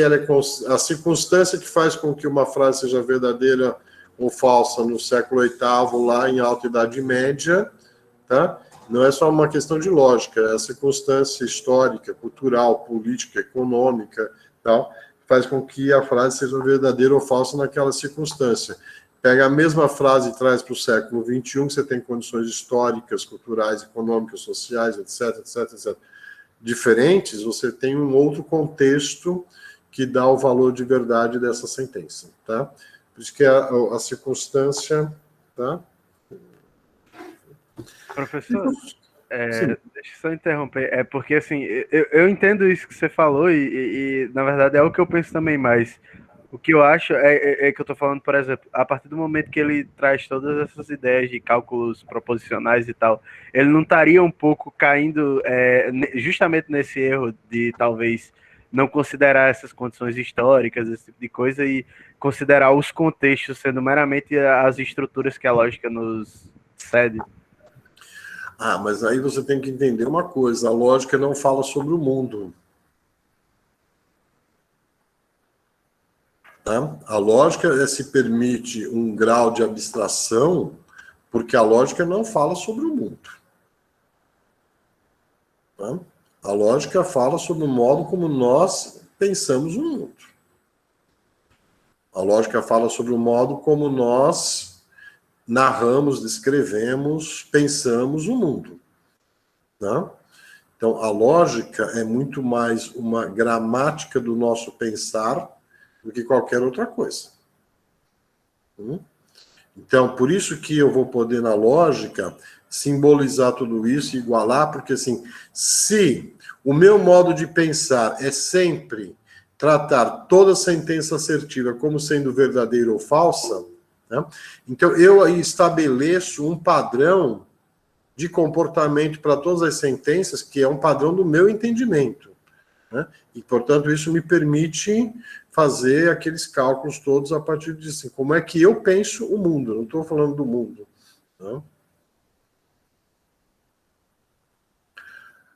a circunstância que faz com que uma frase seja verdadeira ou falsa no século VIII, lá em Alta Idade Média, tá? Não é só uma questão de lógica, é a circunstância histórica, cultural, política, econômica, tal, faz com que a frase seja verdadeira ou falsa naquela circunstância. Pega a mesma frase e traz para o século XXI, que você tem condições históricas, culturais, econômicas, sociais, etc, etc, etc, diferentes, você tem um outro contexto que dá o valor de verdade dessa sentença, tá? Por isso que a circunstância, tá? Professor, deixa eu só interromper. É porque, assim, eu entendo isso que você falou e, na verdade, é o que eu penso também, mas o que eu acho é que eu tô falando, por exemplo, a partir do momento que ele traz todas essas ideias de cálculos proposicionais e tal, ele não estaria um pouco caindo justamente nesse erro de, talvez, não considerar essas condições históricas, esse tipo de coisa, e considerar os contextos sendo meramente as estruturas que a lógica nos cede? Mas aí você tem que entender uma coisa, a lógica não fala sobre o mundo. Tá? A lógica se permite um grau de abstração porque a lógica não fala sobre o mundo. Tá? A lógica fala sobre o modo como nós pensamos o mundo. A lógica fala sobre o modo como nós narramos, descrevemos, pensamos o mundo. Tá? Então, a lógica é muito mais uma gramática do nosso pensar do que qualquer outra coisa. Então, por isso que eu vou poder, na lógica, simbolizar tudo isso e igualar, porque, assim, se o meu modo de pensar é sempre tratar toda sentença assertiva como sendo verdadeira ou falsa, né? Então eu aí estabeleço um padrão de comportamento para todas as sentenças, que é um padrão do meu entendimento, né? E, portanto, isso me permite fazer aqueles cálculos todos a partir de assim, como é que eu penso o mundo, não estou falando do mundo, né?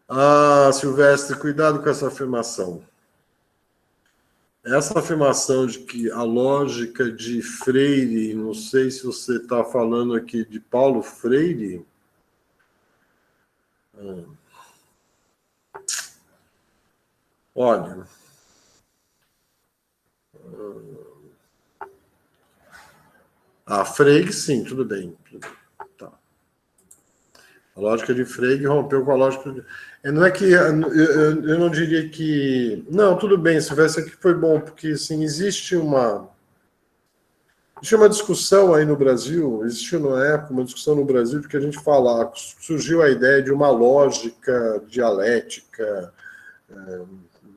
Ah, Silvestre, cuidado com essa afirmação. Essa afirmação de que a lógica de Freire, não sei se você está falando aqui de Paulo Freire. Olha. Frege, sim, tudo bem. Tá. A lógica de Frege rompeu com a lógica de... Não é que eu não diria que... Não, tudo bem, Silvestre, aqui foi bom, porque assim, existe uma discussão aí no Brasil, existiu na época uma discussão no Brasil de que a gente fala, surgiu a ideia de uma lógica dialética, não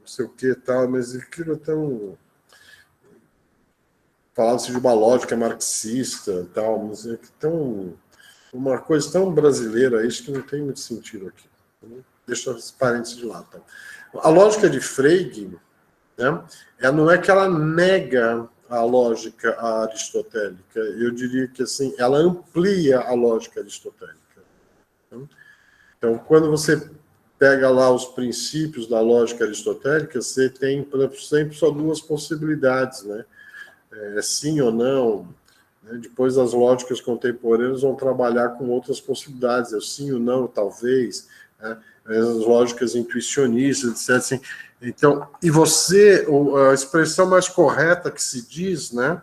sei o que tal, mas aquilo é tão... Falava-se de uma lógica marxista tal, mas é tão... Uma coisa tão brasileira, isso que não tem muito sentido aqui. Deixa os parênteses de lado. Tá? A lógica de Frege, né, não é que ela nega a lógica aristotélica, eu diria que assim, ela amplia a lógica aristotélica. Então, quando você pega lá os princípios da lógica aristotélica, você tem sempre só duas possibilidades, né? Sim ou não. Depois as lógicas contemporâneas vão trabalhar com outras possibilidades, sim ou não, talvez, né? As lógicas intuicionistas, etc. Assim. Então, e a expressão mais correta que se diz, né,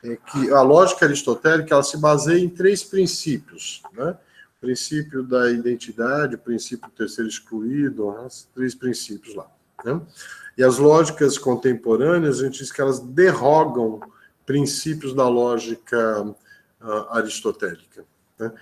é que a lógica aristotélica ela se baseia em 3 princípios, né? O princípio da identidade, o princípio do terceiro excluído, os 3 princípios lá, né? E as lógicas contemporâneas, a gente diz que elas derrogam princípios da lógica aristotélica, né?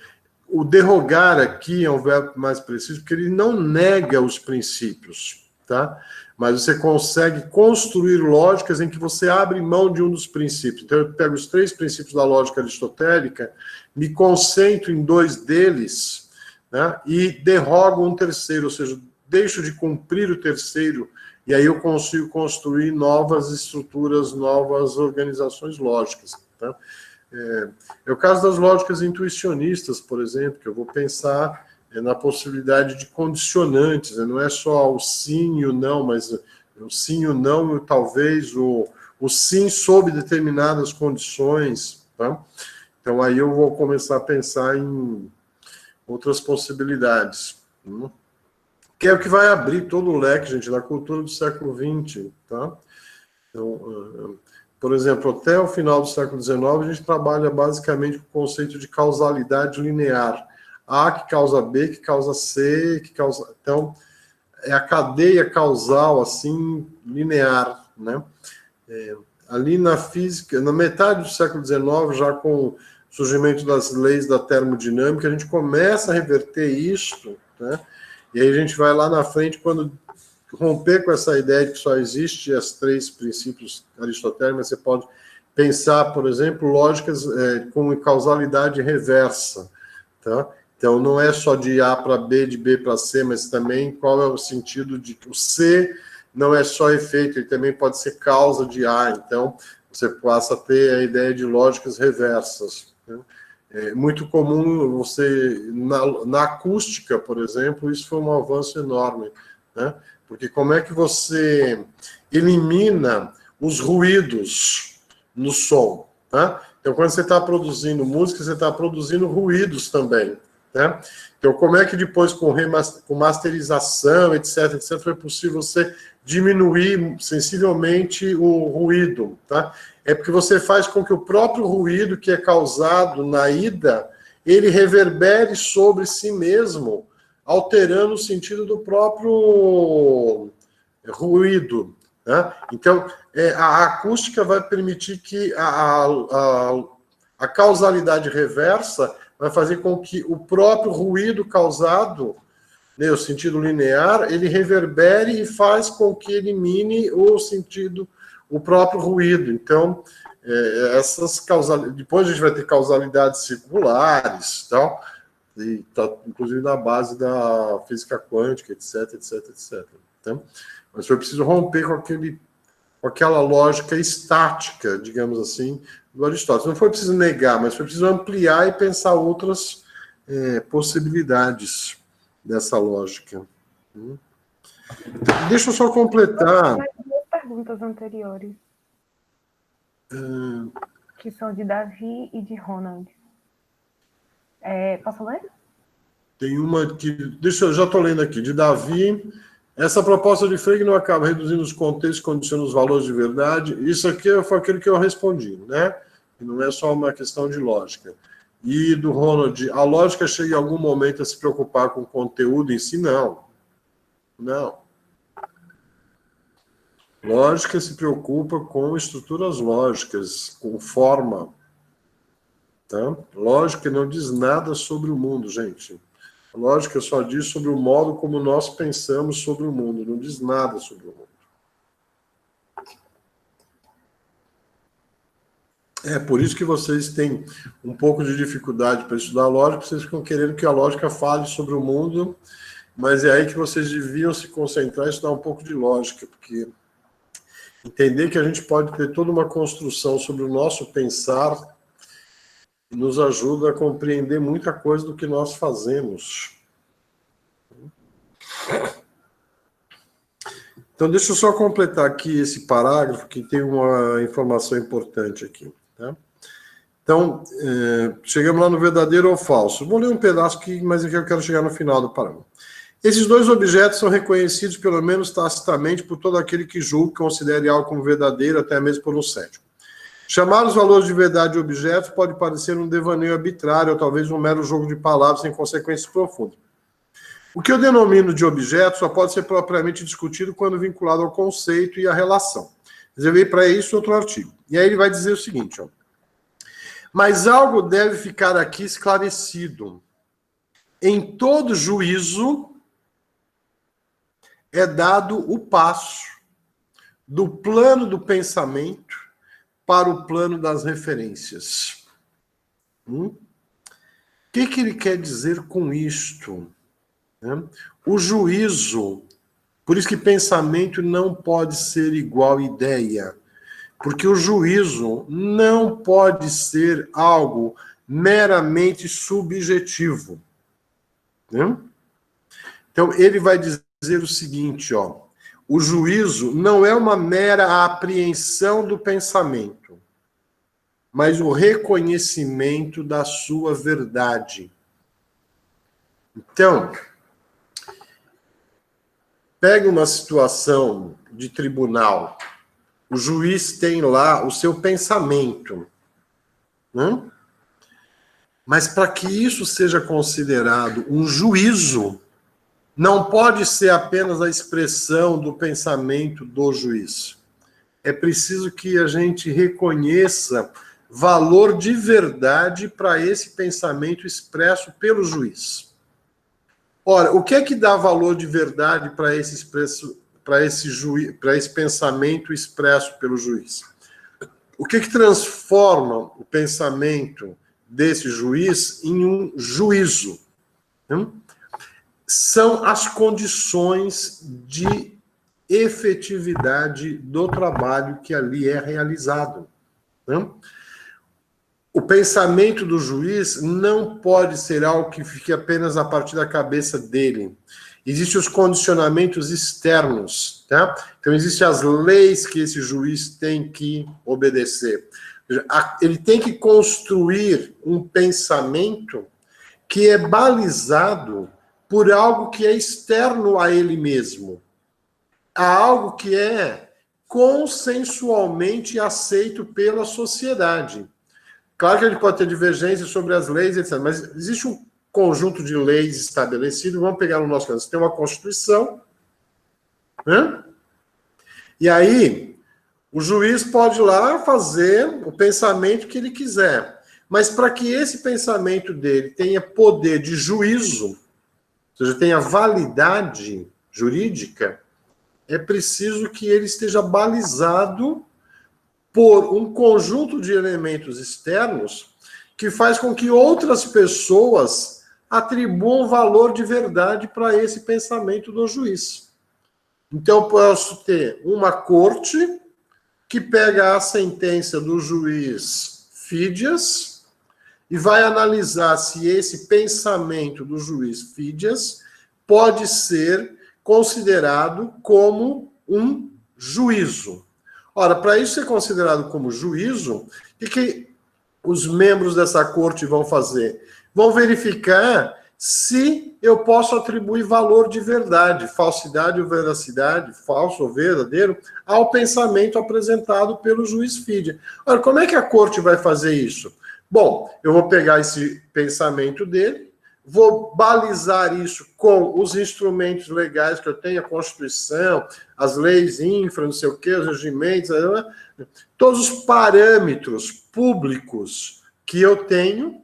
O derrogar aqui é um verbo mais preciso, porque ele não nega os princípios, tá? Mas você consegue construir lógicas em que você abre mão de um dos princípios. Então, eu pego os 3 princípios da lógica aristotélica, me concentro em 2 deles, né? E derrogo um terceiro, ou seja, deixo de cumprir o terceiro, e aí eu consigo construir novas estruturas, novas organizações lógicas, tá? É o caso das lógicas intuicionistas, por exemplo, que eu vou pensar na possibilidade de condicionantes, né? Não é só o sim e o não, mas o sim e o não, talvez o sim sob determinadas condições, tá? Então aí eu vou começar a pensar em outras possibilidades, que é o que vai abrir todo o leque, gente, da cultura do século XX, tá? Então, por exemplo, até o final do século XIX, a gente trabalha basicamente com o conceito de causalidade linear. A que causa B, que causa C, que causa... Então, é a cadeia causal, assim, linear, né? Ali na física, na metade do século XIX, já com o surgimento das leis da termodinâmica, a gente começa a reverter isso, né? E aí a gente vai lá na frente, quando romper com essa ideia de que só existe os 3 princípios aristotélicos, você pode pensar, por exemplo, lógicas com causalidade reversa, tá? Então, não é só de A para B, de B para C, mas também qual é o sentido de que o C não é só efeito, ele também pode ser causa de A. Então, você passa a ter a ideia de lógicas reversas, né? É muito comum você, na acústica, por exemplo, isso foi um avanço enorme, né? Porque como é que você elimina os ruídos no som, tá? Então, quando você está produzindo música, você está produzindo ruídos também, né? Então, como é que depois, com masterização, etc., foi possível você diminuir sensivelmente o ruído, tá? É porque você faz com que o próprio ruído que é causado na ida, ele reverbere sobre si mesmo, alterando o sentido do próprio ruído, né? Então, a acústica vai permitir que a causalidade reversa vai fazer com que o próprio ruído causado, né, o sentido linear, ele reverbere e faz com que elimine o sentido, o próprio ruído. Então, essas causalidades, depois a gente vai ter causalidades circulares, tal, e tá, inclusive na base da física quântica, etc, etc, etc. Então, mas foi preciso romper com aquela lógica estática, digamos assim, do Aristóteles. Não foi preciso negar, mas foi preciso ampliar e pensar outras possibilidades dessa lógica. Deixa eu só completar. Duas perguntas anteriores. Que são de Davi e de Ronald. Posso ler? Tem uma que... eu já estou lendo aqui, de Davi. Essa proposta de Frege não acaba reduzindo os contextos, condicionando os valores de verdade. Isso aqui foi aquilo que eu respondi, né? Não é só uma questão de lógica. E do Ronald, a lógica chega em algum momento a se preocupar com o conteúdo em si? Não. Não. Lógica se preocupa com estruturas lógicas, com forma. Tá? Lógica não diz nada sobre o mundo, gente. A lógica só diz sobre o modo como nós pensamos sobre o mundo, não diz nada sobre o mundo. É por isso que vocês têm um pouco de dificuldade para estudar a lógica, vocês ficam querendo que a lógica fale sobre o mundo, mas é aí que vocês deviam se concentrar e estudar um pouco de lógica, porque entender que a gente pode ter toda uma construção sobre o nosso pensar nos ajuda a compreender muita coisa do que nós fazemos. Então, deixa eu só completar aqui esse parágrafo, que tem uma informação importante aqui. Tá? Então, chegamos lá no verdadeiro ou falso. Vou ler um pedaço aqui, mas aqui eu quero chegar no final do parágrafo. Esses dois objetos são reconhecidos, pelo menos tacitamente, por todo aquele que julga e considere algo como verdadeiro, até mesmo por um cético. Chamar os valores de verdade de objetos pode parecer um devaneio arbitrário, ou talvez um mero jogo de palavras sem consequências profundas. O que eu denomino de objeto só pode ser propriamente discutido quando vinculado ao conceito e à relação. Reservei para isso outro artigo. E aí ele vai dizer o seguinte, ó. Mas algo deve ficar aqui esclarecido. Em todo juízo é dado o passo do plano do pensamento para o plano das referências. O que ele quer dizer com isto? O juízo, por isso que pensamento não pode ser igual ideia, porque o juízo não pode ser algo meramente subjetivo. Então, ele vai dizer o seguinte, ó, o juízo não é uma mera apreensão do pensamento, mas o reconhecimento da sua verdade. Então, pega uma situação de tribunal, o juiz tem lá o seu pensamento, né? Mas para que isso seja considerado um juízo, não pode ser apenas a expressão do pensamento do juiz. É preciso que a gente reconheça valor de verdade para esse pensamento expresso pelo juiz. Ora, o que é que dá valor de verdade para esse pensamento expresso pelo juiz? O que transforma o pensamento desse juiz em um juízo? São as condições de efetividade do trabalho que ali é realizado. O pensamento do juiz não pode ser algo que fique apenas a partir da cabeça dele. Existem os condicionamentos externos, tá? Então, existem as leis que esse juiz tem que obedecer. Ele tem que construir um pensamento que é balizado por algo que é externo a ele mesmo. Há algo que é consensualmente aceito pela sociedade. Claro que a gente pode ter divergências sobre as leis, etc., mas existe conjunto de leis estabelecido. Vamos pegar no nosso caso, você tem uma Constituição, né? E aí, o juiz pode ir lá fazer o pensamento que ele quiser. Mas para que esse pensamento dele tenha poder de juízo, ou seja, tenha validade jurídica, é preciso que ele esteja balizado por um conjunto de elementos externos que faz com que outras pessoas atribuam valor de verdade para esse pensamento do juiz. Então, eu posso ter uma corte que pega a sentença do juiz Fídias e vai analisar se esse pensamento do juiz Fídias pode ser considerado como um juízo. Ora, para isso ser considerado como juízo, o que os membros dessa corte vão fazer? Vão verificar se eu posso atribuir valor de verdade, falsidade ou veracidade, falso ou verdadeiro, ao pensamento apresentado pelo juiz Fídia. Ora, como é que a corte vai fazer isso? Bom, eu vou pegar esse pensamento dele, vou balizar isso com os instrumentos legais que eu tenho, a Constituição, as leis infra, não sei o quê, os regimentos, todos os parâmetros públicos que eu tenho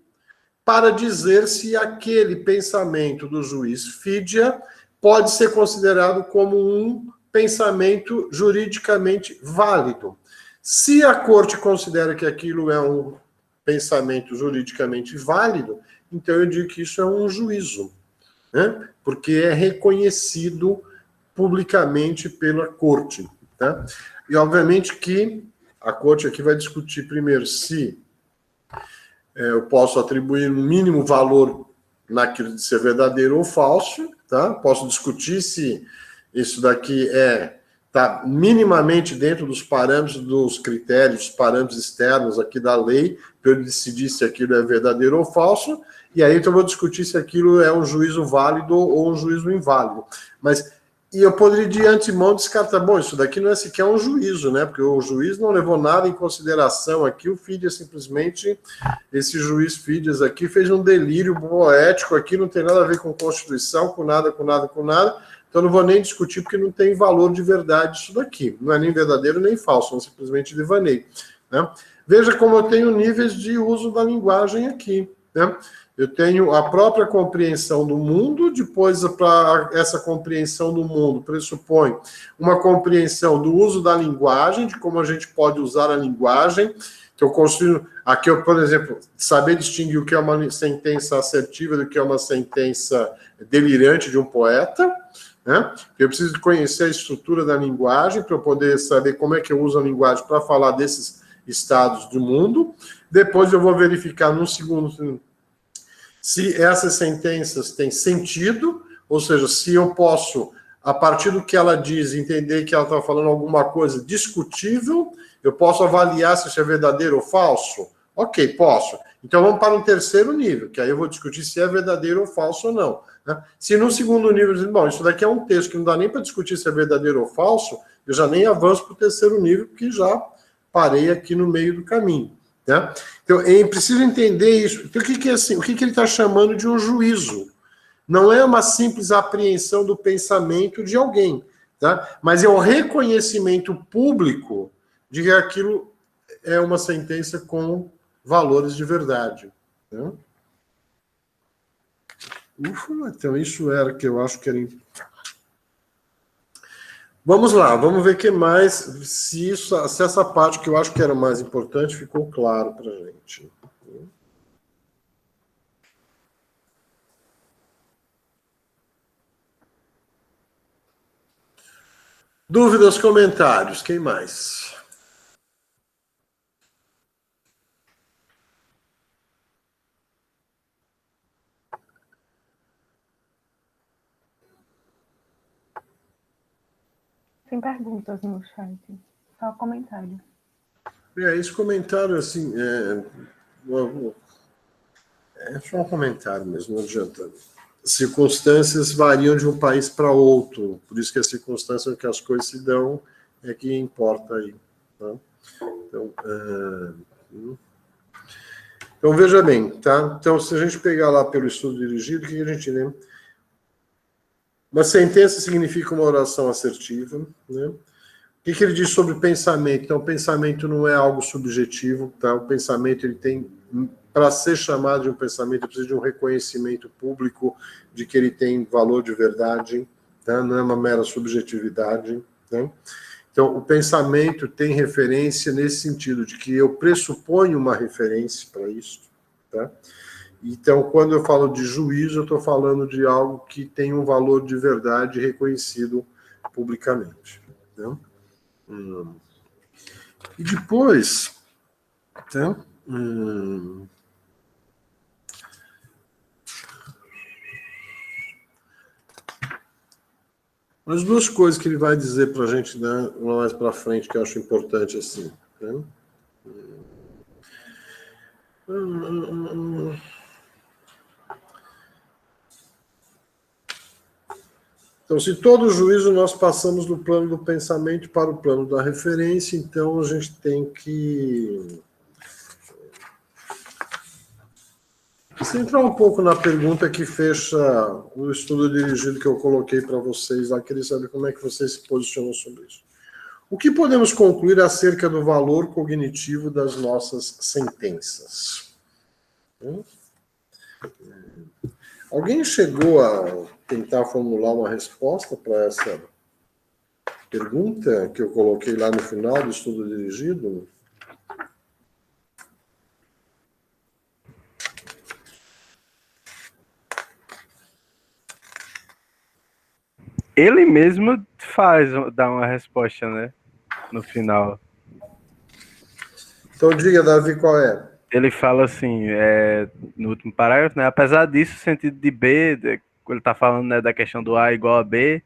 para dizer se aquele pensamento do juiz Fídia pode ser considerado como um pensamento juridicamente válido. Se a corte considera que aquilo é um pensamento juridicamente válido, então eu digo que isso é um juízo, né? Porque é reconhecido publicamente pela corte. Tá? E, obviamente, que a corte aqui vai discutir primeiro se eu posso atribuir um mínimo valor naquilo de ser verdadeiro ou falso, tá? Posso discutir se isso daqui está minimamente dentro dos parâmetros, dos critérios, dos parâmetros externos aqui da lei, para eu decidir se aquilo é verdadeiro ou falso, e aí então eu vou discutir se aquilo é um juízo válido ou um juízo inválido. E eu poderia de antemão descartar, bom, isso daqui não é sequer um juízo, né? Porque o juiz não levou nada em consideração aqui, o Fídias simplesmente, esse juiz Fídias aqui fez um delírio poético aqui, não tem nada a ver com Constituição, com nada, então não vou nem discutir porque não tem valor de verdade isso daqui, não é nem verdadeiro nem falso, é simplesmente devaneio, né? Veja como eu tenho níveis de uso da linguagem aqui, né? Eu tenho a própria compreensão do mundo, depois para essa compreensão do mundo pressupõe uma compreensão do uso da linguagem, de como a gente pode usar a linguagem. Então, eu construo aqui, por exemplo, saber distinguir o que é uma sentença assertiva do que é uma sentença delirante de um poeta, né? Eu preciso conhecer a estrutura da linguagem para eu poder saber como é que eu uso a linguagem para falar desses estados do mundo. Depois eu vou verificar num segundo se essas sentenças têm sentido, ou seja, se eu posso, a partir do que ela diz, entender que ela está falando alguma coisa discutível, eu posso avaliar se isso é verdadeiro ou falso? Ok, posso. Então vamos para um terceiro nível, que aí eu vou discutir se é verdadeiro ou falso ou não, né? Se no segundo nível, bom, isso daqui é um texto que não dá nem para discutir se é verdadeiro ou falso, eu já nem avanço para o terceiro nível, porque já parei aqui no meio do caminho. Né? Então, é preciso entender isso. Então, o que ele está chamando de um juízo? Não é uma simples apreensão do pensamento de alguém, tá? Mas é o reconhecimento público de que aquilo é uma sentença com valores de verdade. Né? Então, isso era que eu acho que era. Vamos lá, vamos ver o que mais, se essa parte que eu acho que era mais importante ficou claro para a gente. Dúvidas, comentários, quem mais? Sem perguntas no chat, só comentário. Esse comentário, assim, é só um comentário mesmo, não adianta. Circunstâncias variam de um país para outro, por isso que a circunstância em que as coisas se dão é que importa aí. Tá? Então, Então, veja bem, tá? Então, se a gente pegar lá pelo estudo dirigido, o que a gente lembra? Uma sentença significa uma oração assertiva, né? O que ele diz sobre pensamento? Então, o pensamento não é algo subjetivo, tá? O pensamento, ele tem, para ser chamado de um pensamento, precisa de um reconhecimento público de que ele tem valor de verdade, tá? Não é uma mera subjetividade, né? Então, o pensamento tem referência nesse sentido, de que eu pressuponho uma referência para isso, tá? Então, quando eu falo de juízo, eu estou falando de algo que tem um valor de verdade reconhecido publicamente, né? E depois, tá? As duas coisas que ele vai dizer para a gente, né, mais para frente, que eu acho importante assim, né? Então, se todo juízo nós passamos do plano do pensamento para o plano da referência, então a gente tem que centrar um pouco na pergunta que fecha o estudo dirigido que eu coloquei para vocês lá. Queria saber como é que vocês se posicionam sobre isso. O que podemos concluir acerca do valor cognitivo das nossas sentenças? Alguém chegou a tentar formular uma resposta para essa pergunta que eu coloquei lá no final do estudo dirigido? Ele mesmo dá uma resposta, né? No final. Então diga, Davi, qual é? Ele fala assim, no último parágrafo, né? Apesar disso, o sentido de B, ele tá falando, né, da questão do A igual a B,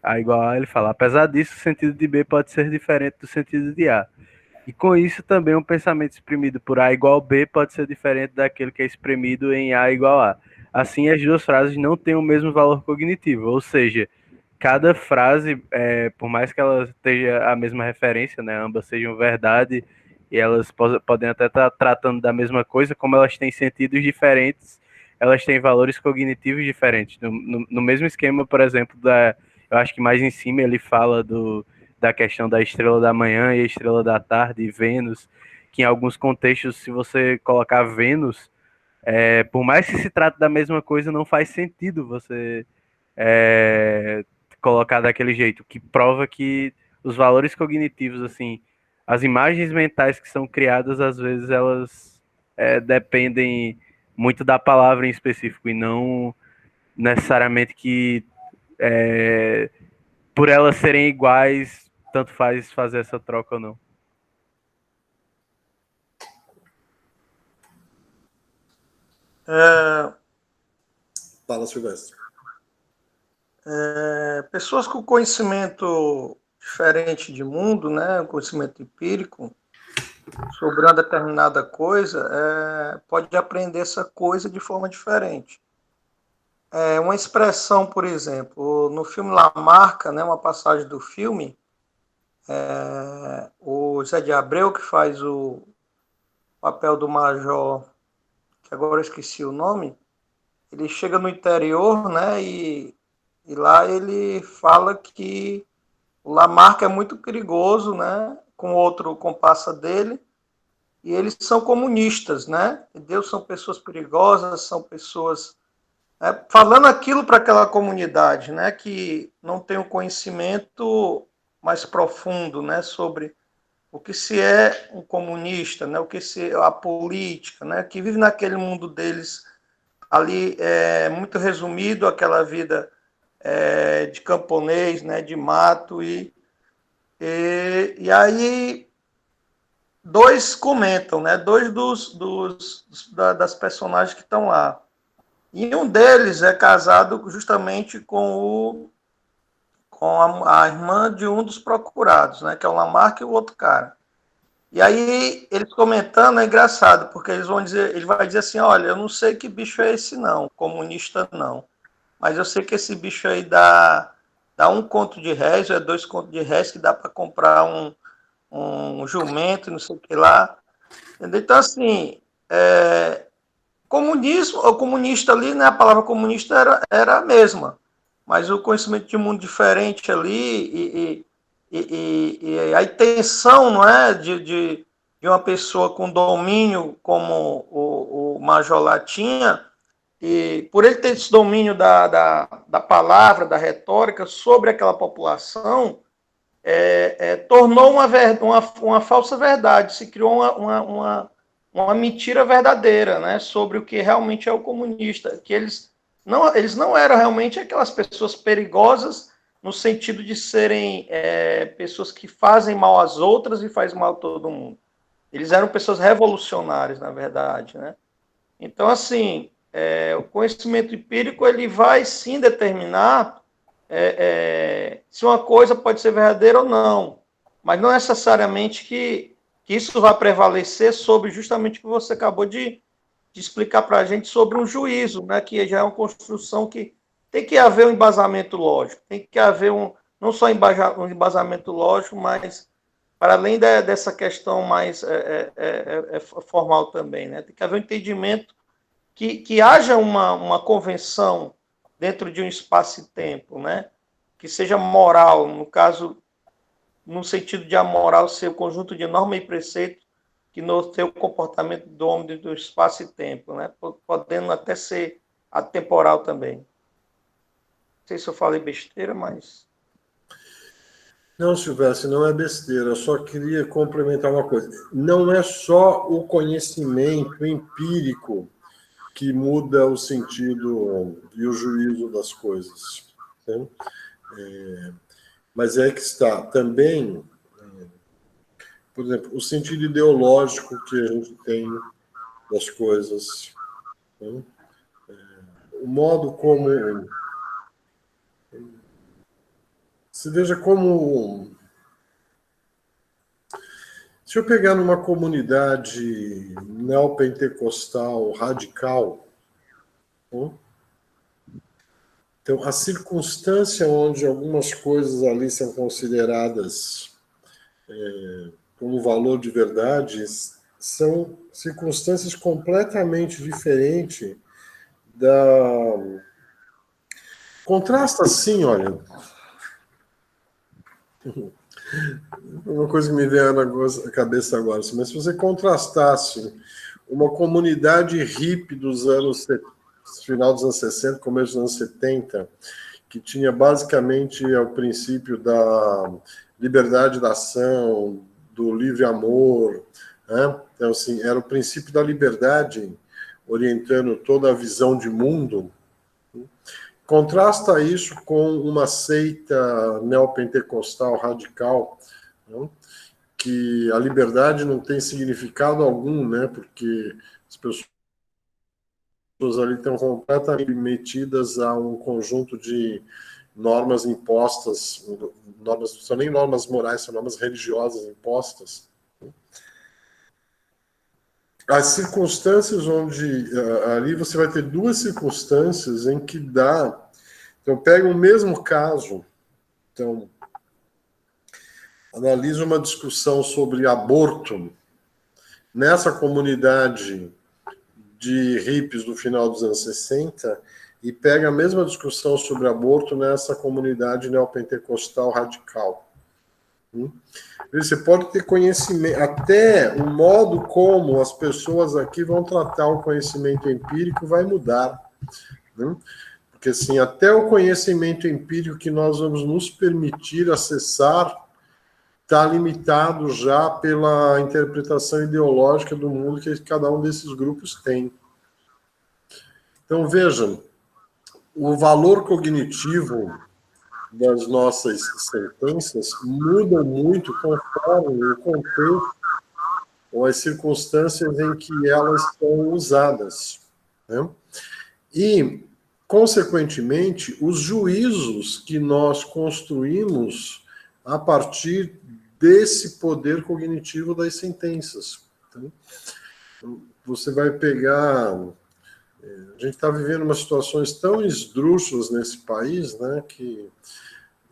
A igual a, ele fala, apesar disso, o sentido de B pode ser diferente do sentido de A. E com isso também um pensamento exprimido por A igual a B pode ser diferente daquele que é exprimido em A igual a. Assim, as duas frases não têm o mesmo valor cognitivo, ou seja, cada frase, por mais que ela tenha a mesma referência, né, ambas sejam verdade, e elas podem até estar tratando da mesma coisa, como elas têm sentidos diferentes, elas têm valores cognitivos diferentes. No mesmo esquema, por exemplo, eu acho que mais em cima ele fala da questão da estrela da manhã e a estrela da tarde, e Vênus, que em alguns contextos, se você colocar Vênus, por mais que se trate da mesma coisa, não faz sentido você colocar daquele jeito, que prova que os valores cognitivos, assim, as imagens mentais que são criadas, às vezes elas dependem muito da palavra em específico, e não necessariamente que por elas serem iguais, tanto faz fazer essa troca ou não. Fala, Silvestre. Pessoas com conhecimento diferente de mundo, né, conhecimento empírico sobre uma determinada coisa, pode aprender essa coisa de forma diferente. Uma expressão, por exemplo, no filme Lamarca, né, uma passagem do filme, o Zé de Abreu, que faz o papel do major, que agora eu esqueci o nome, ele chega no interior, né, e lá ele fala que o Lamarca é muito perigoso, né, com outro comparsa dele, e eles são comunistas, né? Deus são pessoas perigosas, são pessoas falando aquilo para aquela comunidade, né, que não tem um conhecimento mais profundo, né, sobre o que se é um comunista, né, o que se é a política, né, que vive naquele mundo deles ali muito resumido, aquela vida de camponês, né, de mato, e aí dois comentam, né, dois das personagens que estão lá. E um deles é casado justamente com a irmã de um dos procurados, né, que é o Lamarck e o outro cara. E aí, eles comentando, é engraçado, porque ele vai dizer assim, olha, eu não sei que bicho é esse não, comunista não, mas eu sei que esse bicho aí dá 1 conto de réis, ou 2 contos de réis, que dá para comprar um jumento, não sei o que lá. Entendeu? Então, assim, comunismo, o comunista ali, né, a palavra comunista era a mesma, mas o conhecimento de mundo diferente ali e a intenção, não é, de uma pessoa com domínio como o Major lá tinha, e por ele ter esse domínio da palavra, da retórica sobre aquela população, tornou uma falsa verdade, se criou uma mentira verdadeira, né, sobre o que realmente é o comunista, que eles não eram realmente aquelas pessoas perigosas no sentido de serem pessoas que fazem mal às outras e faz mal a todo mundo. Eles eram pessoas revolucionárias, na verdade, né? Então, assim, o conhecimento empírico ele vai sim determinar se uma coisa pode ser verdadeira ou não, mas não necessariamente que isso vai prevalecer sobre justamente o que você acabou de explicar para a gente sobre um juízo, né, que já é uma construção que tem que haver um embasamento lógico, tem que haver não só um embasamento lógico, mas para além dessa questão mais formal também, né, tem que haver um entendimento que haja uma convenção dentro de um espaço e tempo, né, que seja moral, no caso, no sentido de a moral ser o conjunto de norma e preceito que norteia o comportamento do homem dentro do espaço e tempo, né, podendo até ser atemporal também. Não sei se eu falei besteira, mas... Não, Silvestre, não é besteira. Eu só queria complementar uma coisa. Não é só o conhecimento empírico que muda o sentido e o juízo das coisas. Né? Mas é que está também, por exemplo, o sentido ideológico que a gente tem das coisas. Né? O modo como... Se veja como... Se eu pegar numa comunidade neopentecostal radical, né? Então, a circunstância onde algumas coisas ali são consideradas como valor de verdade são circunstâncias completamente diferentes da... Contrasta assim, olha... Uma coisa que me veio na cabeça agora, mas se você contrastasse uma comunidade hippie dos anos final dos anos 60, começo dos anos 70, que tinha basicamente o princípio da liberdade da ação, do livre amor, né? Então, assim, era o princípio da liberdade orientando toda a visão de mundo. Contrasta isso com uma seita neopentecostal radical, né? Que a liberdade não tem significado algum, né? Porque as pessoas ali estão completamente metidas a um conjunto de normas impostas, normas, não são nem normas morais, são normas religiosas impostas. As circunstâncias onde ali você vai ter duas circunstâncias em que dá. Então, pega o mesmo caso, então, analisa uma discussão sobre aborto nessa comunidade de hippies do final dos anos 60 e pega a mesma discussão sobre aborto nessa comunidade neopentecostal radical. Você pode ter conhecimento, até o modo como as pessoas aqui vão tratar o conhecimento empírico vai mudar. Né? Porque, assim, até o conhecimento empírico que nós vamos nos permitir acessar está limitado já pela interpretação ideológica do mundo que cada um desses grupos tem. Então, vejam, o valor cognitivo das nossas sentenças muda muito conforme o contexto ou as circunstâncias em que elas são usadas. Né? E, consequentemente, os juízos que nós construímos a partir desse poder cognitivo das sentenças. Então, você vai pegar... A gente está vivendo umas situações tão esdrúxulas nesse país, né, que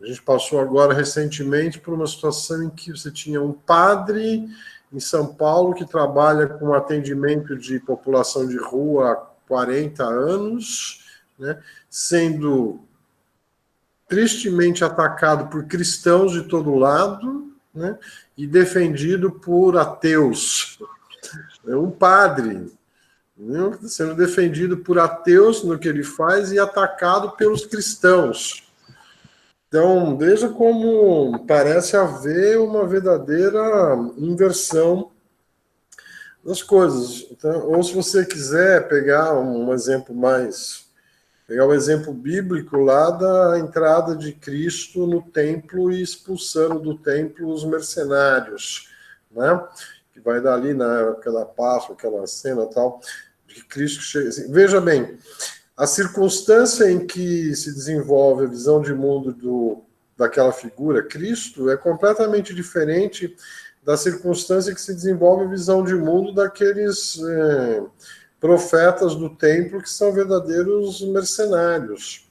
a gente passou agora recentemente por uma situação em que você tinha um padre em São Paulo que trabalha com atendimento de população de rua há 40 anos, né, sendo tristemente atacado por cristãos de todo lado, né, e defendido por ateus. É um padre, né, sendo defendido por ateus no que ele faz e atacado pelos cristãos. Então, veja como parece haver uma verdadeira inversão das coisas. Então, ou se você quiser pegar um exemplo mais... Pegar o exemplo bíblico lá da entrada de Cristo no templo e expulsando do templo os mercenários, né? Que vai dar ali na época da Páscoa, aquela cena tal, de que Cristo chega... Assim, veja bem, a circunstância em que se desenvolve a visão de mundo daquela figura, Cristo, é completamente diferente da circunstância que se desenvolve a visão de mundo daqueles profetas do templo que são verdadeiros mercenários.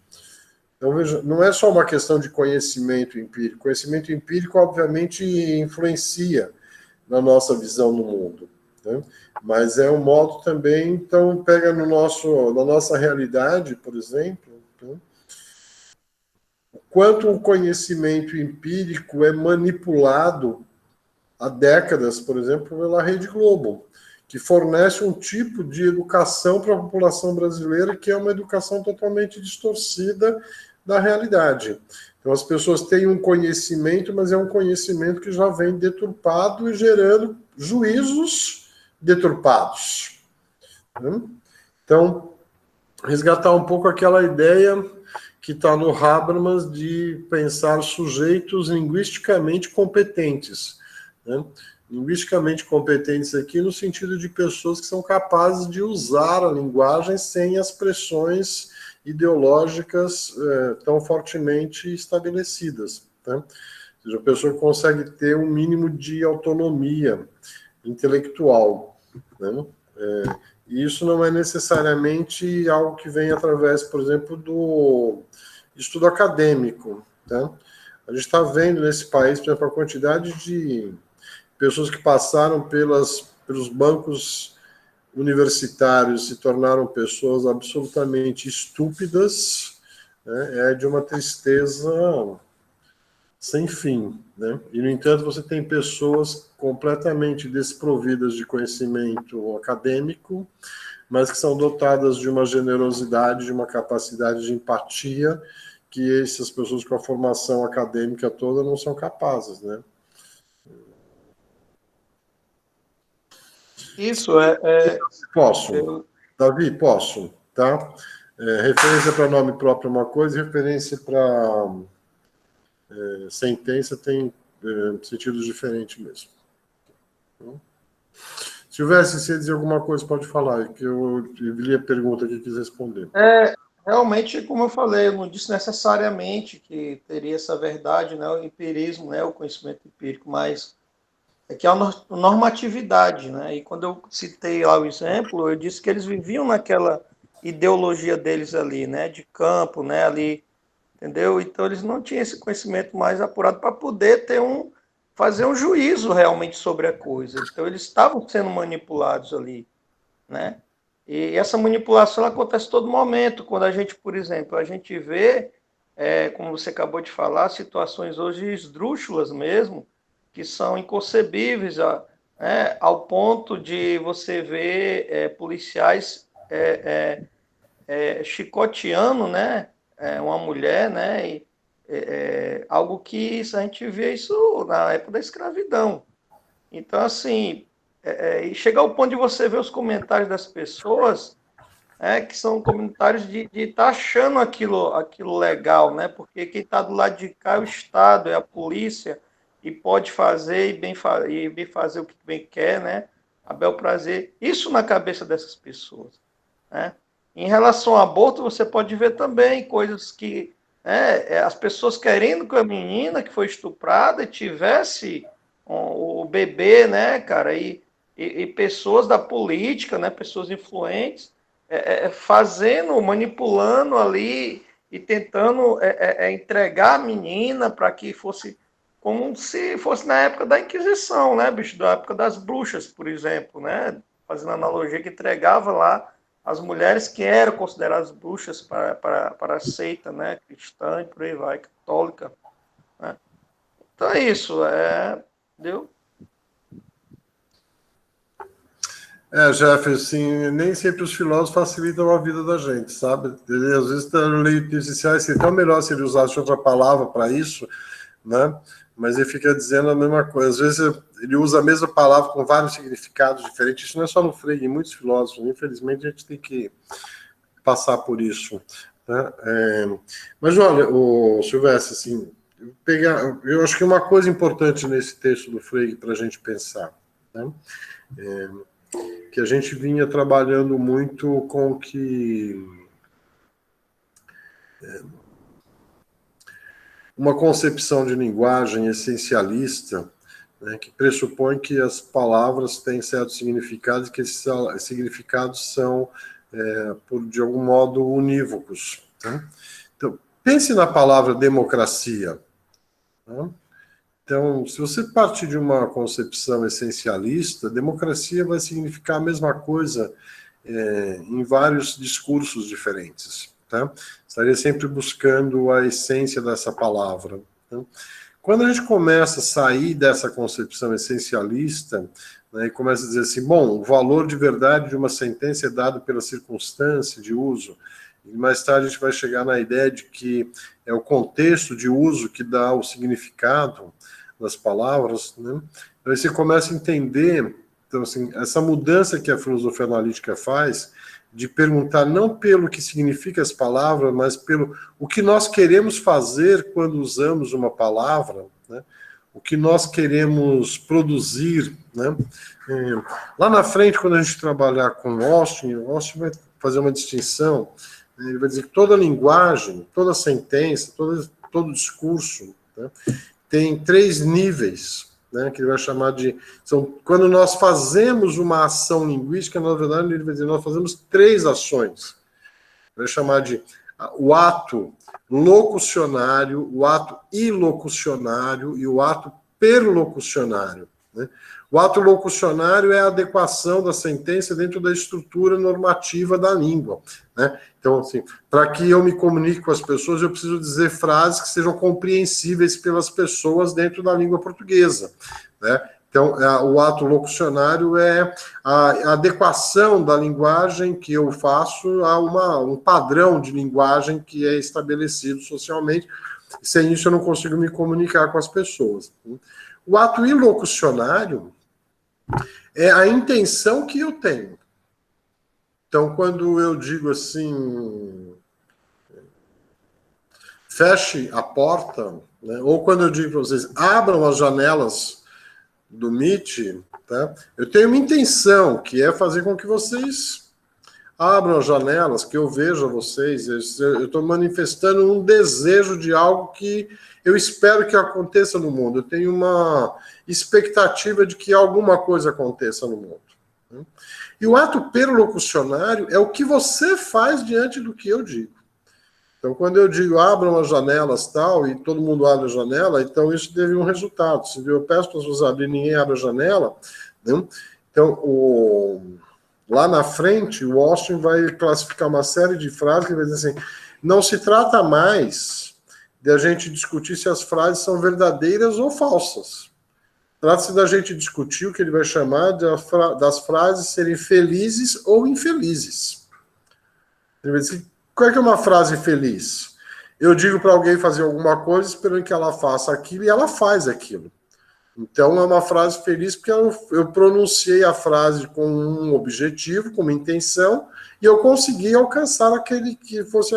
Então, veja, não é só uma questão de conhecimento empírico. Conhecimento empírico, obviamente, influencia na nossa visão do mundo, né? Mas é um modo também, então, pega na nossa realidade, por exemplo, né? O quanto o conhecimento empírico é manipulado há décadas, por exemplo, pela Rede Globo, que fornece um tipo de educação para a população brasileira que é uma educação totalmente distorcida da realidade. Então, as pessoas têm um conhecimento, mas é um conhecimento que já vem deturpado e gerando juízos deturpados. Então, resgatar um pouco aquela ideia que está no Habermas de pensar sujeitos linguisticamente competentes, né? Linguisticamente competentes aqui no sentido de pessoas que são capazes de usar a linguagem sem as pressões ideológicas tão fortemente estabelecidas, né? Ou seja, a pessoa consegue ter um mínimo de autonomia intelectual, né? E isso não é necessariamente algo que vem através, por exemplo, do estudo acadêmico, tá? A gente está vendo nesse país, por exemplo, a quantidade de pessoas que passaram pelos bancos universitários se tornaram pessoas absolutamente estúpidas, né? É de uma tristeza sem fim, né? E, no entanto, você tem pessoas completamente desprovidas de conhecimento acadêmico, mas que são dotadas de uma generosidade, de uma capacidade de empatia, que essas pessoas com a formação acadêmica toda não são capazes, né? Isso Posso. Davi, posso, tá? Referência para nome próprio é uma coisa, referência para sentença tem sentidos diferentes mesmo. Silvestre, se você dizer alguma coisa, pode falar, que eu li a pergunta que quis responder. Realmente, como eu falei, eu não disse necessariamente que teria essa verdade, né, o empirismo, né, o conhecimento empírico, mas é que é a normatividade, né? E quando eu citei lá o exemplo, eu disse que eles viviam naquela ideologia deles ali, né, de campo, né, ali, entendeu? Então eles não tinham esse conhecimento mais apurado para poder fazer um juízo realmente sobre a coisa. Então eles estavam sendo manipulados ali, né? E essa manipulação ela acontece a todo momento, quando a gente, por exemplo, a gente vê, como você acabou de falar, situações hoje esdrúxulas mesmo, que são inconcebíveis, ao ponto de você ver policiais chicoteando, né, uma mulher, né, algo que a gente vê isso na época da escravidão. Então, assim, e chega ao ponto de você ver os comentários das pessoas, que são comentários de estar achando aquilo legal, né? Porque quem está do lado de cá é o Estado, é a polícia, e pode fazer e bem fazer o que bem quer, né? A bel prazer. Isso na cabeça dessas pessoas, né? Em relação ao aborto, você pode ver também coisas que as pessoas querendo que a menina que foi estuprada tivesse o bebê, né, cara, e pessoas da política, né, pessoas influentes, fazendo, manipulando ali e tentando entregar a menina para que fosse como se fosse na época da Inquisição, né, bicho? Da época das bruxas, por exemplo, né? Fazendo analogia que entregava lá as mulheres que eram consideradas bruxas para a seita, né? Cristã e por aí vai, católica. Né? Então é isso, deu? Jeff, assim, nem sempre os filósofos facilitam a vida da gente, sabe? Ele, às vezes, eu leio iniciais, seria tão melhor se ele usasse outra palavra para isso, né? Mas ele fica dizendo a mesma coisa. Às vezes ele usa a mesma palavra com vários significados diferentes. Isso não é só no Frege, em muitos filósofos. Infelizmente, a gente tem que passar por isso. Né? Mas, olha, o Silvestre, assim, eu acho que uma coisa importante nesse texto do Frege para a gente pensar, né? Que a gente vinha trabalhando muito com que uma concepção de linguagem essencialista, né, que pressupõe que as palavras têm certos significados e que esses significados são, de algum modo, unívocos. Né? Então, pense na palavra democracia. Né? Então, se você partir de uma concepção essencialista, democracia vai significar a mesma coisa em vários discursos diferentes. Tá? Estaria sempre buscando a essência dessa palavra. Tá? Quando a gente começa a sair dessa concepção essencialista, né, e começa a dizer assim, bom, o valor de verdade de uma sentença é dado pela circunstância de uso, e mais tarde a gente vai chegar na ideia de que é o contexto de uso que dá o significado das palavras, né? Então, aí você começa a entender, então, assim, essa mudança que a filosofia analítica faz, de perguntar não pelo que significa as palavras, mas pelo o que nós queremos fazer quando usamos uma palavra, né? O que nós queremos produzir, né? Lá na frente, quando a gente trabalhar com Austin vai fazer uma distinção, né? Ele vai dizer que toda linguagem, toda sentença, todo discurso, né? Tem 3 níveis, né, que ele vai chamar de... quando nós fazemos uma ação linguística, na verdade, ele vai dizer, nós fazemos 3 ações. Ele vai chamar de o ato locucionário, o ato ilocucionário e o ato perlocucionário. Né? O ato locucionário é a adequação da sentença dentro da estrutura normativa da língua. Né? Então, assim, para que eu me comunique com as pessoas, eu preciso dizer frases que sejam compreensíveis pelas pessoas dentro da língua portuguesa. Né? Então, o ato locucionário é a adequação da linguagem que eu faço a um padrão de linguagem que é estabelecido socialmente. Sem isso, eu não consigo me comunicar com as pessoas. O ato ilocucionário é a intenção que eu tenho. Então, quando eu digo assim, feche a porta, né? Ou quando eu digo para vocês, abram as janelas do Meet, tá? Eu tenho uma intenção, que é fazer com que vocês abram as janelas, que eu veja vocês. Eu estou manifestando um desejo de algo que eu espero que aconteça no mundo. Eu tenho uma expectativa de que alguma coisa aconteça no mundo. Né? E o ato perlocucionário é o que você faz diante do que eu digo. Então, quando eu digo abram as janelas tal, e todo mundo abre a janela, então isso teve um resultado. Se eu peço para as pessoas abrirem, ninguém abre a janela, né? Então, lá na frente, o Austin vai classificar uma série de frases que vai dizer assim, não se trata mais de a gente discutir se as frases são verdadeiras ou falsas. Trata-se da gente discutir o que ele vai chamar das frases serem felizes ou infelizes. Ele vai dizer, qual é que é uma frase feliz? Eu digo para alguém fazer alguma coisa esperando que ela faça aquilo e ela faz aquilo. Então, é uma frase feliz porque eu pronunciei a frase com um objetivo, com uma intenção, e eu consegui alcançar aquele que fosse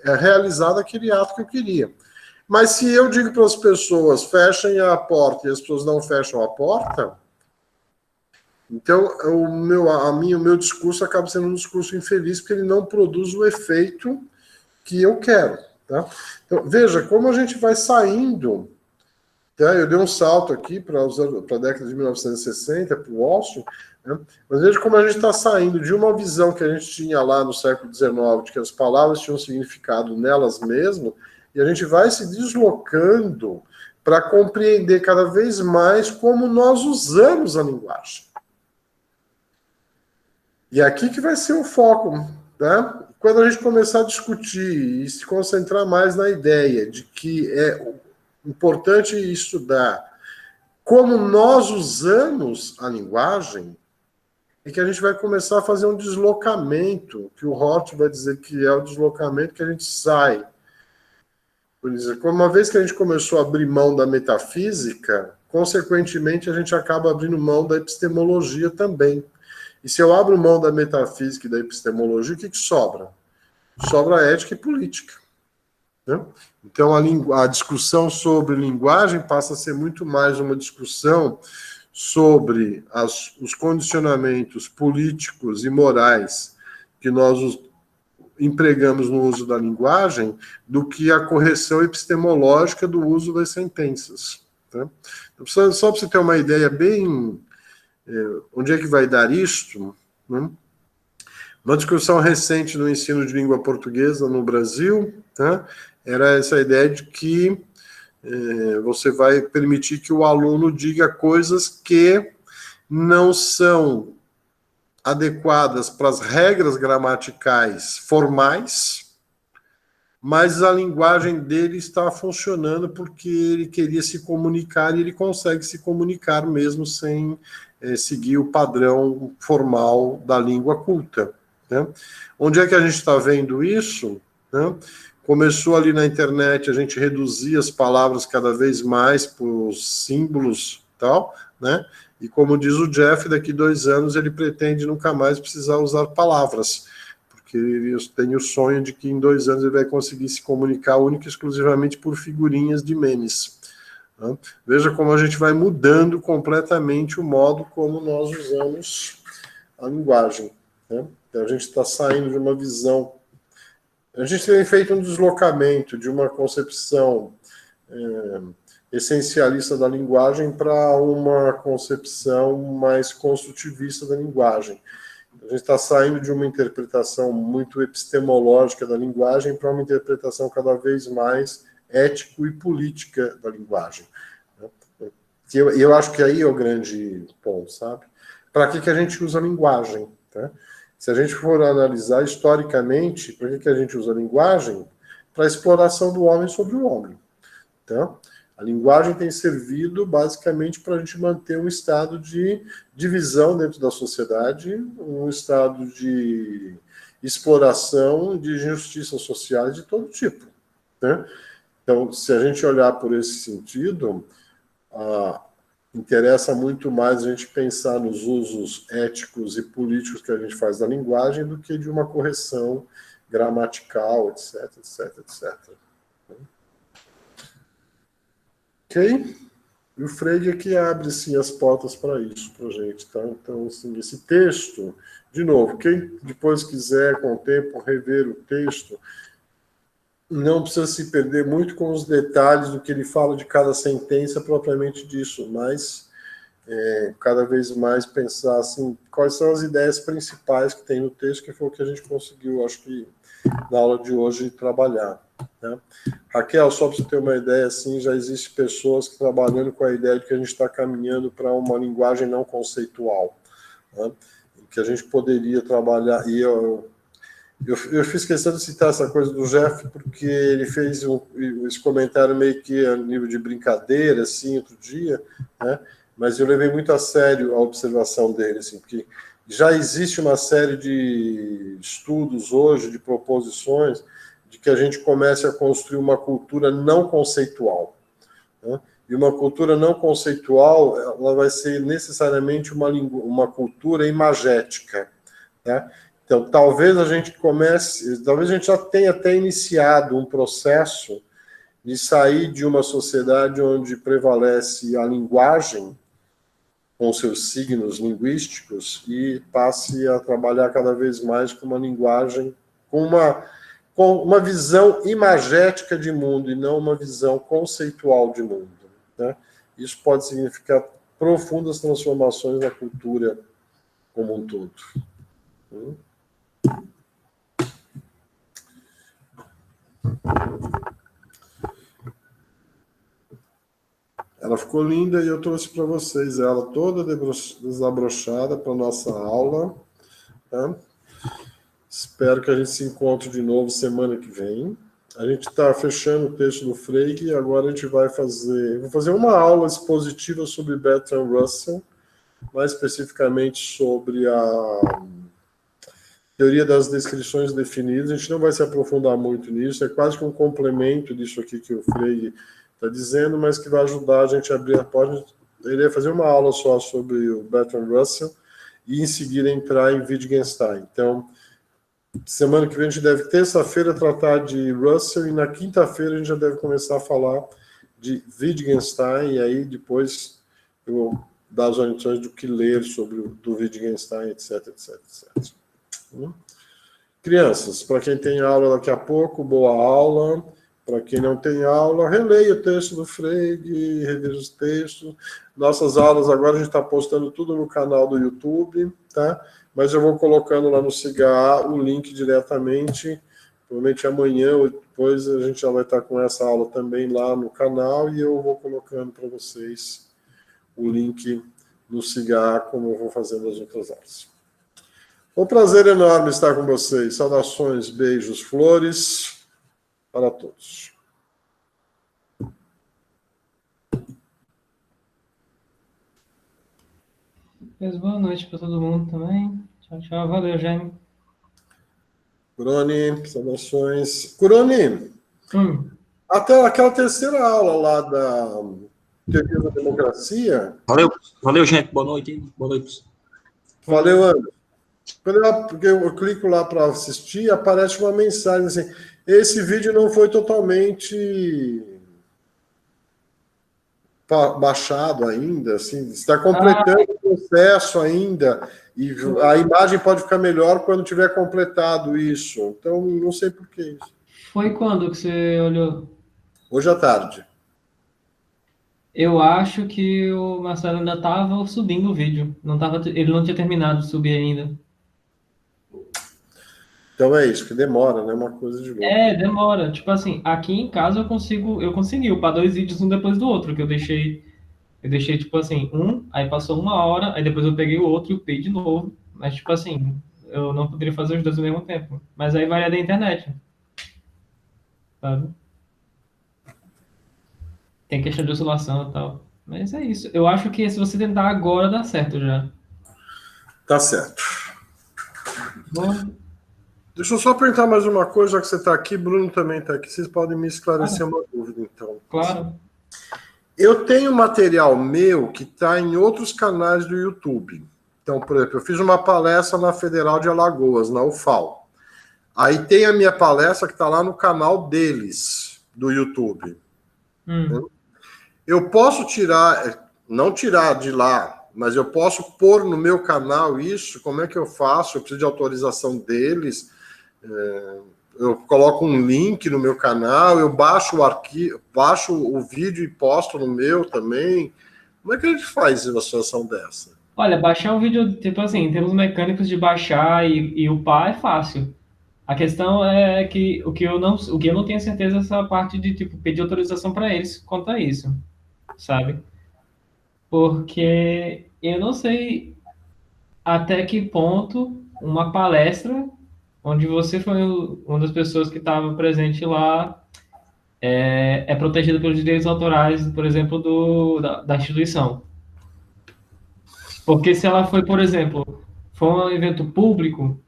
realizado aquele ato que eu queria. Mas se eu digo para as pessoas, fechem a porta, e as pessoas não fecham a porta, então o meu discurso acaba sendo um discurso infeliz, porque ele não produz o efeito que eu quero. Tá? Então, veja como a gente vai saindo. Tá? Eu dei um salto aqui para a década de 1960, para o Austin, né? Mas veja como a gente está saindo de uma visão que a gente tinha lá no século XIX, de que as palavras tinham significado nelas mesmas, e a gente vai se deslocando para compreender cada vez mais como nós usamos a linguagem. E aqui que vai ser o foco, né? Quando a gente começar a discutir e se concentrar mais na ideia de que é importante estudar como nós usamos a linguagem, é que a gente vai começar a fazer um deslocamento, que o Hort vai dizer que é o deslocamento que a gente sai. Por exemplo, uma vez que a gente começou a abrir mão da metafísica, consequentemente a gente acaba abrindo mão da epistemologia também. E se eu abro mão da metafísica e da epistemologia, o que sobra? Sobra ética e política. Né? Então, a discussão sobre linguagem passa a ser muito mais uma discussão sobre os condicionamentos políticos e morais que nós empregamos no uso da linguagem do que a correção epistemológica do uso das sentenças. Tá? Então, só para você ter uma ideia bem onde é que vai dar isto, né? Uma discussão recente no ensino de língua portuguesa no Brasil, tá? Era essa ideia de que você vai permitir que o aluno diga coisas que não são adequadas para as regras gramaticais formais, mas a linguagem dele está funcionando porque ele queria se comunicar e ele consegue se comunicar mesmo sem seguir o padrão formal da língua culta. Né? Onde é que a gente está vendo isso? Né? Começou ali na internet, a gente reduzir as palavras cada vez mais por símbolos e tal, né? E como diz o Jeff, daqui 2 anos ele pretende nunca mais precisar usar palavras, porque eu tenho o sonho de que em 2 anos ele vai conseguir se comunicar única e exclusivamente por figurinhas de memes. Né? Veja como a gente vai mudando completamente o modo como nós usamos a linguagem. Né? Então a gente está saindo de uma visão. A gente tem feito um deslocamento de uma concepção essencialista da linguagem para uma concepção mais construtivista da linguagem. A gente está saindo de uma interpretação muito epistemológica da linguagem para uma interpretação cada vez mais ético e política da linguagem. E eu acho que aí é o grande ponto, sabe? Para que a gente usa a linguagem? Tá? Se a gente for analisar historicamente, para que a gente usa a linguagem? Para a exploração do homem sobre o homem. Então, a linguagem tem servido basicamente para a gente manter um estado de divisão dentro da sociedade, um estado de exploração de injustiças sociais de todo tipo. Né? Então, se a gente olhar por esse sentido, interessa muito mais a gente pensar nos usos éticos e políticos que a gente faz da linguagem do que de uma correção gramatical, etc, etc, etc. Ok? E o Freire aqui abre, sim, as portas para isso, para a gente. Tá? Então, assim, esse texto, de novo, quem depois quiser, com o tempo, rever o texto, não precisa se perder muito com os detalhes do que ele fala de cada sentença propriamente disso, mas cada vez mais pensar assim, quais são as ideias principais que tem no texto, que foi o que a gente conseguiu, acho que, na aula de hoje, trabalhar. Né? Raquel, só para você ter uma ideia, assim, já existem pessoas que trabalhando com a ideia de que a gente está caminhando para uma linguagem não conceitual, né? Que a gente poderia trabalhar, e eu fiz questão de citar essa coisa do Jeff, porque ele fez esse comentário meio que a nível de brincadeira, assim, outro dia, né? Mas eu levei muito a sério a observação dele, assim, porque já existe uma série de estudos hoje, de proposições, de que a gente comece a construir uma cultura não conceitual. Né? E uma cultura não conceitual, ela vai ser necessariamente uma cultura imagética. Né? Então, talvez a gente já tenha até iniciado um processo de sair de uma sociedade onde prevalece a linguagem, com seus signos linguísticos, e passe a trabalhar cada vez mais com uma linguagem, com uma visão imagética de mundo e não uma visão conceitual de mundo. Né? Isso pode significar profundas transformações na cultura como um todo. ficou linda e eu trouxe para vocês ela toda desabrochada para nossa aula. Tá? Espero que a gente se encontre de novo semana que vem. A gente está fechando o texto do Frege e agora a gente vai fazer uma aula expositiva sobre Bertrand Russell, mais especificamente sobre a teoria das descrições definidas. A gente não vai se aprofundar muito nisso, é quase que um complemento disso aqui que o Frege está dizendo, mas que vai ajudar a gente a abrir a porta. Ele ia fazer uma aula só sobre o Bertrand Russell e em seguida entrar em Wittgenstein. Então, semana que vem a gente deve, terça-feira, tratar de Russell e na quinta-feira a gente já deve começar a falar de Wittgenstein e aí depois eu vou dar as orientações do que ler sobre do Wittgenstein, etc, etc, etc. Crianças, para quem tem aula daqui a pouco, boa aula. Para quem não tem aula, releia o texto do Frege, reveja os textos. Nossas aulas agora a gente está postando tudo no canal do YouTube, tá? Mas eu vou colocando lá no CIGA o link diretamente. Provavelmente amanhã ou depois a gente já vai estar com essa aula também lá no canal e eu vou colocando para vocês o link no CIGA, como eu vou fazendo as outras aulas. Foi um prazer enorme estar com vocês. Saudações, beijos, flores para todos. Boa noite para todo mundo também. Tchau, tchau. Valeu, Jaime. Curoni, saudações. Curoni, até aquela terceira aula lá da teoria da democracia. Valeu, gente. Boa noite. Boa noite. Valeu, Ana. Porque eu clico lá para assistir, aparece uma mensagem assim: esse vídeo não foi totalmente baixado ainda, assim, está completando o processo ainda, e a imagem pode ficar melhor quando tiver completado isso. Então, não sei por que isso. Foi quando que você olhou? Hoje à tarde. Eu acho que o Marcelo ainda estava subindo o vídeo. Ele não tinha terminado de subir ainda. Então é isso, que demora, né? Uma coisa de louco. Demora. Tipo assim, aqui em casa eu consegui upar 2 vídeos um depois do outro, que eu deixei tipo assim, aí passou 1 hora, aí depois eu peguei o outro e upei de novo. Mas tipo assim, eu não poderia fazer os 2 ao mesmo tempo. Mas aí varia da internet. Sabe? Tem questão de oscilação e tal. Mas é isso. Eu acho que se você tentar agora, dá certo já. Tá certo. Bom. Deixa eu só perguntar mais uma coisa, já que você está aqui, Bruno também está aqui, vocês podem me esclarecer uma dúvida, então. Claro. Eu tenho material meu que está em outros canais do YouTube. Então, por exemplo, eu fiz uma palestra na Federal de Alagoas, na UFAL. Aí tem a minha palestra que está lá no canal deles, do YouTube. Eu posso não tirar de lá, mas eu posso pôr no meu canal isso? Como é que eu faço? Eu preciso de autorização deles. Eu coloco um link no meu canal, eu baixo o arquivo, baixo o vídeo e posto no meu também. Como é que a gente faz uma situação dessa? Olha, baixar um vídeo, tipo assim, em termos mecânicos de baixar e upar é fácil. A questão é que o que eu não tenho certeza é essa parte de tipo pedir autorização para eles quanto a isso, sabe? Porque eu não sei até que ponto uma palestra onde você foi uma das pessoas que estava presente lá é protegida pelos direitos autorais, por exemplo, da instituição. Porque se ela foi, por exemplo, foi um evento público,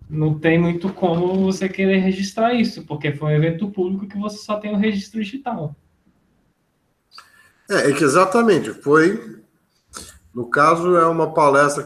não tem muito como você querer registrar isso, porque foi um evento público que você só tem o registro digital. É que exatamente, no caso, é uma palestra